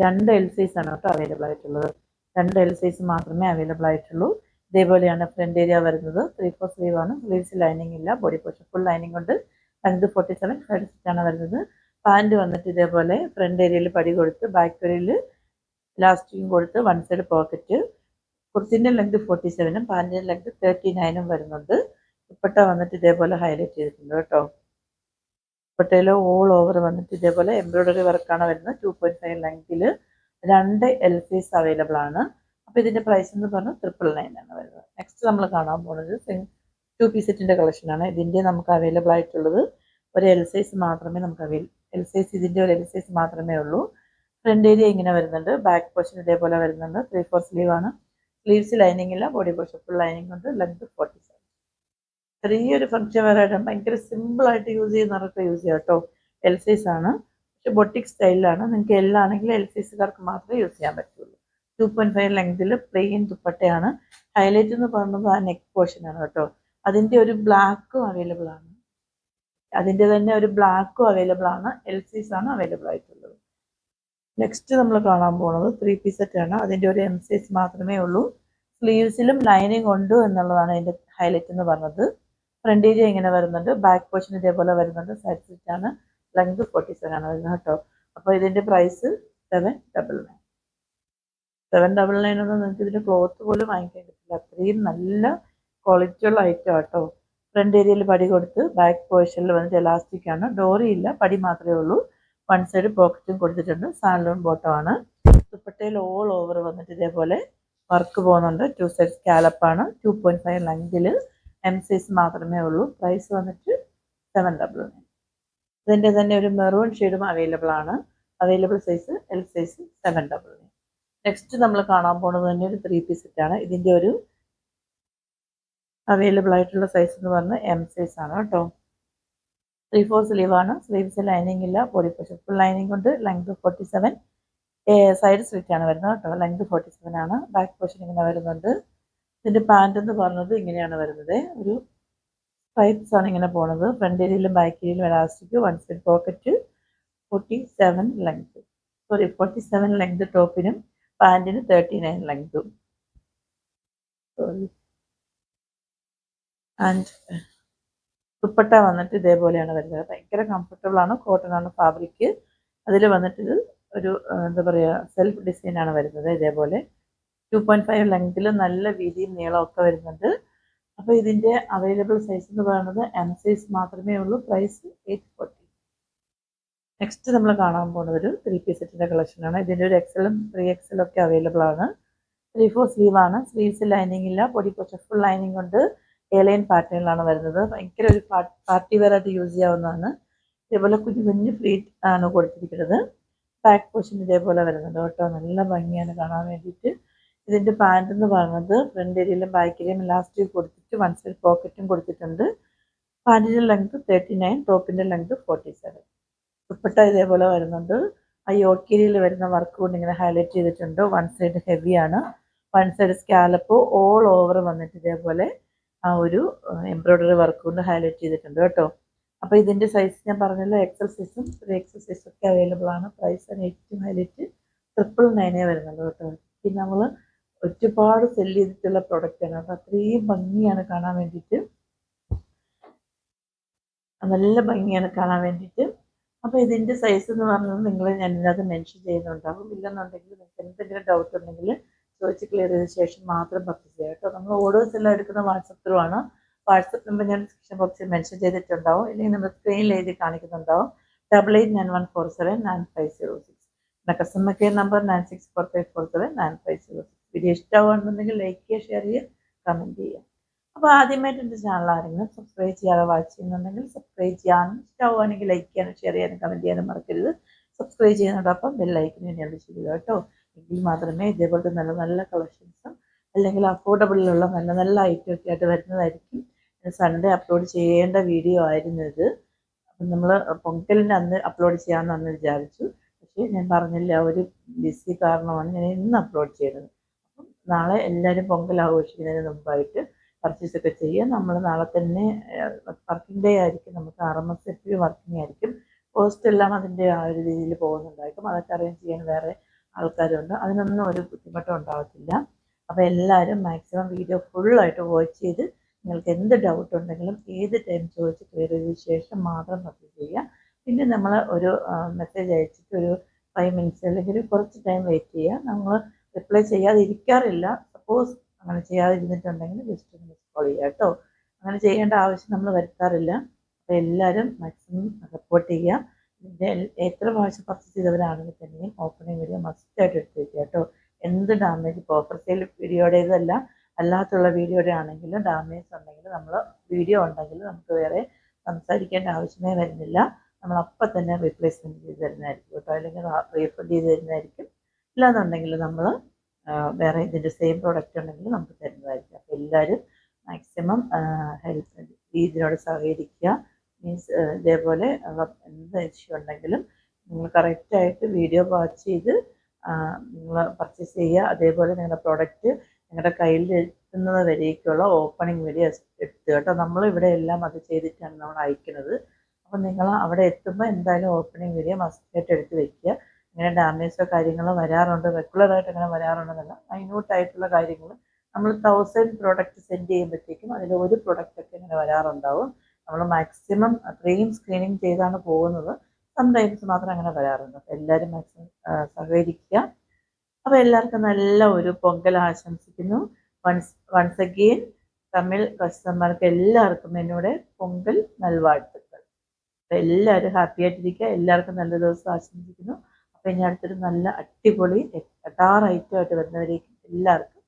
2 എൽ സൈസ് ആണ് കേട്ടോ അവൈലബിൾ ആയിട്ടുള്ളത്. 2 എൽ സൈസ് മാത്രമേ അവൈലബിൾ ആയിട്ടുള്ളൂ. ഇതേപോലെയാണ് ഫ്രണ്ട് ഏരിയ വരുന്നത്. 3/4 സ്ലീവ് ആണ്. സ്ലീവ്സ് ലൈനിങ് ഇല്ല. ബോഡി പോർഷൻ ഫുൾ ലൈനിങ് കൊണ്ട് ലെങ്ത് 47 സൈഡ് സ്റ്റിച്ചാണ് വരുന്നത്. പാൻറ് വന്നിട്ട് ഇതേപോലെ ഫ്രണ്ട് ഏരിയയിൽ പടി കൊടുത്ത് ബാക്ക് ഏരിയയിൽ ലാസ്റ്റിക്കും കൊടുത്ത് വൺ സൈഡ് പോക്കറ്റ്. കുർത്തിൻ്റെ ലെങ്ത് 47ഉം പാൻറ്റിൻ്റെ ലെങ്ത് 39ഉം വരുന്നുണ്ട്. ദുപ്പട്ട വന്നിട്ട് ഇതേപോലെ ഹൈലൈറ്റ് ചെയ്തിട്ടുണ്ട് കേട്ടോ. ദുപ്പട്ടയിൽ ഓൾ ഓവർ വന്നിട്ട് ഇതേപോലെ എംബ്രോയ്ഡറി വർക്കാണ് വരുന്നത്. 2.5 ലെങ്തിൽ 2 എൽ സൈസ് അവൈലബിൾ ആണ്. അപ്പോൾ ഇതിൻ്റെ പ്രൈസ് എന്ന് പറഞ്ഞാൽ 999 ആണ് വരുന്നത്. നെക്സ്റ്റ് നമ്മൾ കാണാൻ പോകുന്നത് 2 പീസ് സെറ്റിൻ്റെ കളക്ഷനാണ്. ഇതിൻ്റെ നമുക്ക് അവൈലബിൾ ആയിട്ടുള്ളത് ഒരു എൽ സൈസ് മാത്രമേ നമുക്ക് എൽ സൈസ് ഇതിൻ്റെ ഒരു എൽ സൈസ് മാത്രമേ ഉള്ളൂ. ഫ്രണ്ട് ഏരിയ ഇങ്ങനെ വരുന്നുണ്ട്. ബാക്ക് പോർഷൻ ഇതേപോലെ വരുന്നുണ്ട്. 3/4 സ്ലീവ് ആണ്. സ്ലീവ്സ് ലൈനിങ് ഇല്ല. ബോഡി പോർഷൻ ഫുൾ ലൈനിങ് ഉണ്ട്. ലെങ്ത് 47. ചെറിയൊരു ഫംഗ്ഷൻ വരായിട്ട് ഭയങ്കര സിമ്പിളായിട്ട് യൂസ് ചെയ്യുന്നവർക്ക് യൂസ് ചെയ്യാം കേട്ടോ. എൽ സൈസ് ആണ്, പക്ഷെ ബൊട്ടിക് സ്റ്റൈലിലാണ്. നിങ്ങൾക്ക് എല്ലാണെങ്കിൽ എൽ സൈസുകാർക്ക് മാത്രമേ യൂസ് ചെയ്യാൻ പറ്റുള്ളൂ. 2.5 ലെങ്തിൽ പ്ലെയിൻ ദുപ്പട്ടയാണ്. ഹൈലൈറ്റ് എന്ന് പറയുന്നത് ആ നെക്ക് പോർഷനാണ് കേട്ടോ. അതിൻ്റെ ഒരു ബ്ലാക്കും അവൈലബിൾ ആണ്. അതിൻ്റെ തന്നെ ഒരു ബ്ലാക്കും അവൈലബിൾ ആണ്. എൽ സൈസ് ആണ് അവൈലബിൾ ആയിട്ടുള്ളത്. നെക്സ്റ്റ് നമ്മൾ കാണാൻ പോകുന്നത് 3 പീസ് സെറ്റാണ്. അതിൻ്റെ ഒരു എം സൈസ് മാത്രമേ ഉള്ളൂ. സ്ലീവ്സിലും ലൈനിങ് ഉണ്ട് എന്നുള്ളതാണ് അതിൻ്റെ ഹൈലൈറ്റ് എന്ന് പറഞ്ഞത്. ഫ്രണ്ട് ഏരിയ ഇങ്ങനെ വരുന്നുണ്ട്. ബാക്ക് പോർഷൻ ഇതേപോലെ വരുന്നുണ്ട്. സൈഡ് സ്റ്റിച്ചാണ്. ലെങ്ത് 47 ആണ് വരുന്നത് കേട്ടോ. അപ്പോൾ ഇതിൻ്റെ പ്രൈസ് 799. 799 ഒന്നും നിങ്ങൾക്ക് ഇതിൻ്റെ ക്ലോത്ത് പോലും വാങ്ങിക്കാൻ കിട്ടില്ല. അത്രയും നല്ല ക്വാളിറ്റിയുള്ള ഐറ്റം കേട്ടോ. ഫ്രണ്ട് ഏരിയയിൽ പടി കൊടുത്ത് ബാക്ക് പോർഷനിൽ വന്നിട്ട് എലാസ്റ്റിക് ആണ്. ഡോറി ഇല്ല, പടി മാത്രമേ ഉള്ളൂ. വൺ സൈഡ് പോക്കറ്റും കൊടുത്തിട്ടുണ്ട്. സാൻഡൂൺ ബോട്ടം ആണ്. ദുപ്പട്ടയിൽ ഓൾ ഓവർ വന്നിട്ട് ഇതേപോലെ വർക്ക് പോകുന്നുണ്ട്. 2 സൈഡ് സ്കാലപ്പാണ്. 2.5 ലെങ്തിൽ എം സൈസ് മാത്രമേ ഉള്ളൂ. പ്രൈസ് വന്നിട്ട് 799. ഇതിൻ്റെ തന്നെ ഒരു മെറൂൺ ഷെയ്ഡും അവൈലബിൾ ആണ്. Available size L size 799. Next നമ്മൾ കാണാൻ പോകുന്നത് തന്നെ ഒരു 3 പീസ് സെറ്റാണ്. ഇതിൻ്റെ ഒരു അവൈലബിൾ ആയിട്ടുള്ള സൈസ് എന്ന് പറഞ്ഞാൽ എം സൈസ് ആണ് കേട്ടോ. 3/4 സ്ലീവ് ആണ്. സ്ലീവ്സ് ലൈനിങ് ഇല്ല. ബോഡി പോർഷൻ ഫുൾ ലൈനിങ് കൊണ്ട് ലെങ്ത് 47. സൈഡ് സ്ലിറ്റ് ആണ് വരുന്നത് കേട്ടോ. ലെങ്ത് 47 ആണ്. ബാക്ക് പോർഷൻ ഇങ്ങനെ വരുന്നുണ്ട്. ഇതിൻ്റെ പാൻറ് എന്ന് പറഞ്ഞത് ഇങ്ങനെയാണ് വരുന്നത്. ഒരു സ്ട്രൈപ്സ് ആണ് ഇങ്ങനെ പോകുന്നത്. ഫ്രണ്ട് ഏരിയയിലും ബാക്ക് ഏരിയയിലും elastic. One side pocket. 47 length. 47 length ടോപ്പിനും പാൻറ്റിന് 39 ലെങ്തും. ആൻഡ് ദുപ്പട്ട വന്നിട്ട് ഇതേപോലെയാണ് വരുന്നത്. ഭയങ്കര കംഫർട്ടബിൾ ആണ്. കോട്ടൺ ആണ് ഫാബ്രിക്. അതിൽ വന്നിട്ട് ഒരു എന്താ പറയുക, സെൽഫ് ഡിസൈനാണ് വരുന്നത്. ഇതേപോലെ 2.5 ലെങ്തിൽ നല്ല വീതിയും നീളമൊക്കെ വരുന്നുണ്ട്. അപ്പോൾ ഇതിൻ്റെ അവൈലബിൾ സൈസ് എന്ന് പറയുന്നത് എം സൈസ് മാത്രമേ ഉള്ളൂ. പ്രൈസ് 840. നെക്സ്റ്റ് നമ്മൾ കാണാൻ പോകുന്നത് ഒരു 3 പീസ് സെറ്റിൻ്റെ കളക്ഷനാണ്. ഇതിൻ്റെ ഒരു എക്സലും 3XL ഒക്കെ അവൈലബിൾ ആണ്. 3/4 സ്ലീവ് ആണ്. സ്ലീവ്സ് ലൈനിങ് ഇല്ല. ബോഡി പോർഷൻ ഫുൾ ലൈനിങ് കൊണ്ട് എയർലൈൻ പാറ്റേണിലാണ് വരുന്നത്. ഭയങ്കര ഒരു പാർട്ടി വെയർ ആയിട്ട് യൂസ് ചെയ്യാവുന്നതാണ്. ഇതേപോലെ കുഞ്ഞു കുഞ്ഞു ഫ്ലീറ്റ് ആണ് കൊടുത്തിരിക്കുന്നത്. ബാക്ക് പോർഷൻ ഇതേപോലെ വരുന്നുണ്ട് കേട്ടോ. നല്ല ഭംഗിയാണ് കാണാൻ വേണ്ടിയിട്ട്. ഇതിൻ്റെ പാൻറ് എന്ന് പറയുന്നത് ഫ്രണ്ട് ഏരിയയിലും ബാക്കിലും ഇലാസ്റ്റിക് കൊടുത്തിട്ട് വൺ സൈഡ് പോക്കറ്റും കൊടുത്തിട്ടുണ്ട്. പാൻറ്റിൻ്റെ ലെങ്ത് 39, ടോപ്പിൻ്റെ ലെങ്ത് 47. ദുപ്പട്ട ഇതേപോലെ വരുന്നുണ്ട്. ആ യോക്കേരിയിൽ വരുന്ന വർക്ക് കൊണ്ട് ഇങ്ങനെ ഹൈലൈറ്റ് ചെയ്തിട്ടുണ്ട്. വൺ സൈഡ് ഹെവിയാണ്, one side scallop all over വന്നിട്ട് ഇതേപോലെ ആ ഒരു എംബ്രോയ്ഡറി വർക്ക് കൊണ്ട് ഹൈലൈറ്റ് ചെയ്തിട്ടുണ്ട് കേട്ടോ. അപ്പോൾ ഇതിൻ്റെ സൈസ് ഞാൻ പറഞ്ഞല്ലോ, എക്സൽ സൈസും 3XL സൈസും ഒക്കെ അവൈലബിൾ ആണ്. പ്രൈസ് ഏറ്റവും ഹൈലൈറ്റ് 999 വരുന്നുണ്ട് കേട്ടോ. പിന്നെ നമ്മൾ ഒരുപാട് സെല് ചെയ്തിട്ടുള്ള പ്രൊഡക്റ്റാണ് കേട്ടോ. അത്രയും ഭംഗിയാണ് കാണാൻ വേണ്ടിയിട്ട്, നല്ല ഭംഗിയാണ് കാണാൻ വേണ്ടിയിട്ട്. അപ്പോൾ ഇതിൻ്റെ സൈസ് എന്ന് പറഞ്ഞത് ഞാൻ ഇതിനകത്ത് മെൻഷൻ ചെയ്യുന്നുണ്ടാകും. ഇല്ലെന്നുണ്ടെങ്കിൽ നിങ്ങൾക്ക് എന്തെങ്കിലും ഡൗട്ട് ഉണ്ടെങ്കിൽ ചോദിച്ച് ക്ലിയർ ചെയ്ത ശേഷം മാത്രം പർച്ചേസ് ചെയ്യുക കേട്ടോ. നമ്മൾ ഓർഡേഴ്സ് എല്ലാം എടുക്കുന്ന വാട്സപ്പ് ത്രൂ ആണ്. വാട്സപ്പ് നമ്പർ ഞാൻ ഡിസ്ക്രിപ്ഷൻ ബോക്സിൽ മെൻഷൻ ചെയ്തിട്ടുണ്ടാവും, ഇല്ലെങ്കിൽ നമ്മൾ സ്ക്രീനിൽ എഴുതി കാണിക്കുന്നുണ്ടാവും. 8891479506. പിന്നെ കസ്റ്റമർ കെയർ നമ്പർ 9645479506. വീഡിയോ ഇഷ്ടമാണെന്നുണ്ടെങ്കിൽ ലൈക്ക് ചെയ്യുക, ഷെയർ ചെയ്യുക, കമൻറ്റ് ചെയ്യുക. അപ്പോൾ ആദ്യമായിട്ട് എൻ്റെ ചാനൽ ആരെങ്കിലും സബ്സ്ക്രൈബ് ചെയ്യാതെ വാച്ച് ചെയ്യുന്നുണ്ടെങ്കിൽ സബ്സ്ക്രൈബ് ചെയ്യാനും, ഇഷ്ടമാണെങ്കിൽ ലൈക്ക് ചെയ്യാനും ഷെയർ ചെയ്യാനും കമൻറ്റ് ചെയ്യാനും മറക്കരുത്. സബ്സ്ക്രൈബ് ചെയ്യുന്നതോടൊപ്പം ബെല്ലൈക്കൻ വേണ്ടി അത് ചെയ്യുക കേട്ടോ. എങ്കിൽ മാത്രമേ ഇതേപോലത്തെ നല്ല നല്ല കളക്ഷൻസും അല്ലെങ്കിൽ അഫോർഡബിളിലുള്ള നല്ല നല്ല ഐറ്റം ഒക്കെ ആയിട്ട് വരുന്നതായിരിക്കും. സൺഡേ അപ്ലോഡ് ചെയ്യേണ്ട വീഡിയോ ആയിരുന്നു ഇത്. അപ്പം നമ്മൾ പൊങ്കലിൻ്റെ അന്ന് അപ്ലോഡ് ചെയ്യാമെന്ന് അന്ന് വിചാരിച്ചു. പക്ഷേ ഞാൻ പറഞ്ഞില്ല, ഒരു ബിസി കാരണമാണ് ഞാൻ ഇന്ന് അപ്ലോഡ് ചെയ്യുന്നത്. അപ്പം നാളെ എല്ലാവരും പൊങ്കൽ ആഘോഷിക്കുന്നതിന് മുമ്പായിട്ട് പർച്ചേസ് ഒക്കെ ചെയ്യുക. നമ്മൾ നാളെ തന്നെ വർക്കിംഗ് ഡേ ആയിരിക്കും, നമുക്ക് RMS എപ്പോഴും വർക്കിംഗ് ആയിരിക്കും. കോസ്റ്റ് എല്ലാം അതിൻ്റെ ആ ഒരു രീതിയിൽ പോകുന്നുണ്ടായിരിക്കും. അതൊക്കെ അറേഞ്ച് ചെയ്യാൻ വേറെ ആൾക്കാരുണ്ട്, അതിനൊന്നും ഒരു ബുദ്ധിമുട്ടും ഉണ്ടാകത്തില്ല. അപ്പോൾ എല്ലാവരും മാക്സിമം വീഡിയോ ഫുള്ളായിട്ട് വാച്ച് ചെയ്ത് നിങ്ങൾക്ക് എന്ത് ഡൗട്ട് ഉണ്ടെങ്കിലും ഏത് ടൈം ചോദിച്ച് ക്ലിയർ ചെയ്ത ശേഷം മാത്രം പർച്ചേസ് ചെയ്യുക. പിന്നെ നമ്മൾ ഒരു മെസ്സേജ് അയച്ചിട്ട് ഒരു 5 മിനിറ്റ്സ് അല്ലെങ്കിൽ കുറച്ച് ടൈം വെയിറ്റ് ചെയ്യുക. നമ്മൾ റിപ്ലൈ ചെയ്യാതിരിക്കാറില്ല. സപ്പോസ് അങ്ങനെ ചെയ്യാതിരുന്നിട്ടുണ്ടെങ്കിൽ ജസ്റ്റ് ഒന്ന് മിസ് കോൾ ചെയ്യുക കേട്ടോ. അങ്ങനെ ചെയ്യേണ്ട ആവശ്യം നമ്മൾ വരുത്താറില്ല. അപ്പോൾ എല്ലാവരും മാക്സിമം സപ്പോർട്ട് ചെയ്യുക. ഇതിൻ്റെ എത്ര പ്രാവശ്യം പർച്ചേസ് ചെയ്തവരാണെങ്കിൽ തന്നെയും ഓപ്പണിംഗ് വീഡിയോ മസ്റ്റായിട്ട് എടുത്ത് വയ്ക്കുക കേട്ടോ. എന്ത് ഡാമേജ്, ഇപ്പോൾ ഓഫർ സെയിൽ വീഡിയോയുടേതല്ല, അല്ലാത്തുള്ള വീഡിയോയുടെ ആണെങ്കിലും ഡാമേജ് ഉണ്ടെങ്കിൽ നമ്മൾ വീഡിയോ ഉണ്ടെങ്കിൽ നമുക്ക് വേറെ സംസാരിക്കേണ്ട ആവശ്യമേ വരുന്നില്ല. നമ്മൾ അപ്പം തന്നെ റീപ്ലേസ്മെൻറ്റ് ചെയ്ത് തരുന്നതായിരിക്കും കേട്ടോ, അല്ലെങ്കിൽ റീഫണ്ട് ചെയ്ത് തരുന്നതായിരിക്കും. ഇല്ലാന്നുണ്ടെങ്കിൽ നമ്മൾ വേറെ ഇതിൻ്റെ സെയിം പ്രോഡക്റ്റ് ഉണ്ടെങ്കിൽ നമുക്ക് തരുന്നതായിരിക്കും. അപ്പോൾ എല്ലാവരും മാക്സിമം ഹെൽപ്പ് ഇതിനോട് സഹകരിക്കുക. മീൻസ് ഇതേപോലെ എന്ത് ഇഷ്യൂ ഉണ്ടെങ്കിലും നിങ്ങൾ കറക്റ്റായിട്ട് വീഡിയോ വാച്ച് ചെയ്ത് നിങ്ങൾ പർച്ചേസ് ചെയ്യുക. അതേപോലെ നിങ്ങളുടെ പ്രോഡക്റ്റ് നിങ്ങളുടെ കയ്യിൽ എത്തുന്നത് വരേക്കുള്ള ഓപ്പണിംഗ് വീഡിയോ എടുത്ത് കേട്ടോ. നമ്മളിവിടെ എല്ലാം അത് ചെയ്തിട്ടാണ് നമ്മൾ അയക്കുന്നത്. അപ്പോൾ നിങ്ങൾ അവിടെ എത്തുമ്പോൾ എന്തായാലും ഓപ്പണിംഗ് വീഡിയോ മസ്റ്റായിട്ട് എടുത്ത് വയ്ക്കുക. ഇങ്ങനെ ഡാമേജോ കാര്യങ്ങളോ വരാറുണ്ട്, റെഗുലറായിട്ട് അങ്ങനെ വരാറുണ്ടെന്നല്ല, മൈന്യൂട്ടായിട്ടുള്ള കാര്യങ്ങൾ. നമ്മൾ 1000 പ്രോഡക്റ്റ് സെൻഡ് ചെയ്യുമ്പോഴത്തേക്കും അതിൽ ഒരു പ്രോഡക്റ്റൊക്കെ ഇങ്ങനെ വരാറുണ്ടാവും. നമ്മൾ മാക്സിമം അത്രയും സ്ക്രീനിങ് ചെയ്താണ് പോകുന്നത്. സംടൈംസ് മാത്രം അങ്ങനെ വരാറുണ്ട്. അപ്പോൾ എല്ലാവരും മാക്സിമം സഹകരിക്കുക. അപ്പോൾ എല്ലാവർക്കും നല്ല ഒരു പൊങ്കൽ ആശംസിക്കുന്നു. വൺസ് അഗെയിൻ തമിഴ് കസ്റ്റമർക്ക് എല്ലാവർക്കും എന്നോട് പൊങ്കൽ നൽവാഴ്ത്തുക്കൾ. അപ്പോൾ എല്ലാവരും ഹാപ്പി ആയിട്ടിരിക്കുക. എല്ലാവർക്കും നല്ല ദിവസം ആശംസിക്കുന്നു. അപ്പോൾ ഇനി അടുത്തൊരു നല്ല അടിപൊളി ഐറ്റമായിട്ട് വരുന്നവരേക്കും എല്ലാവർക്കും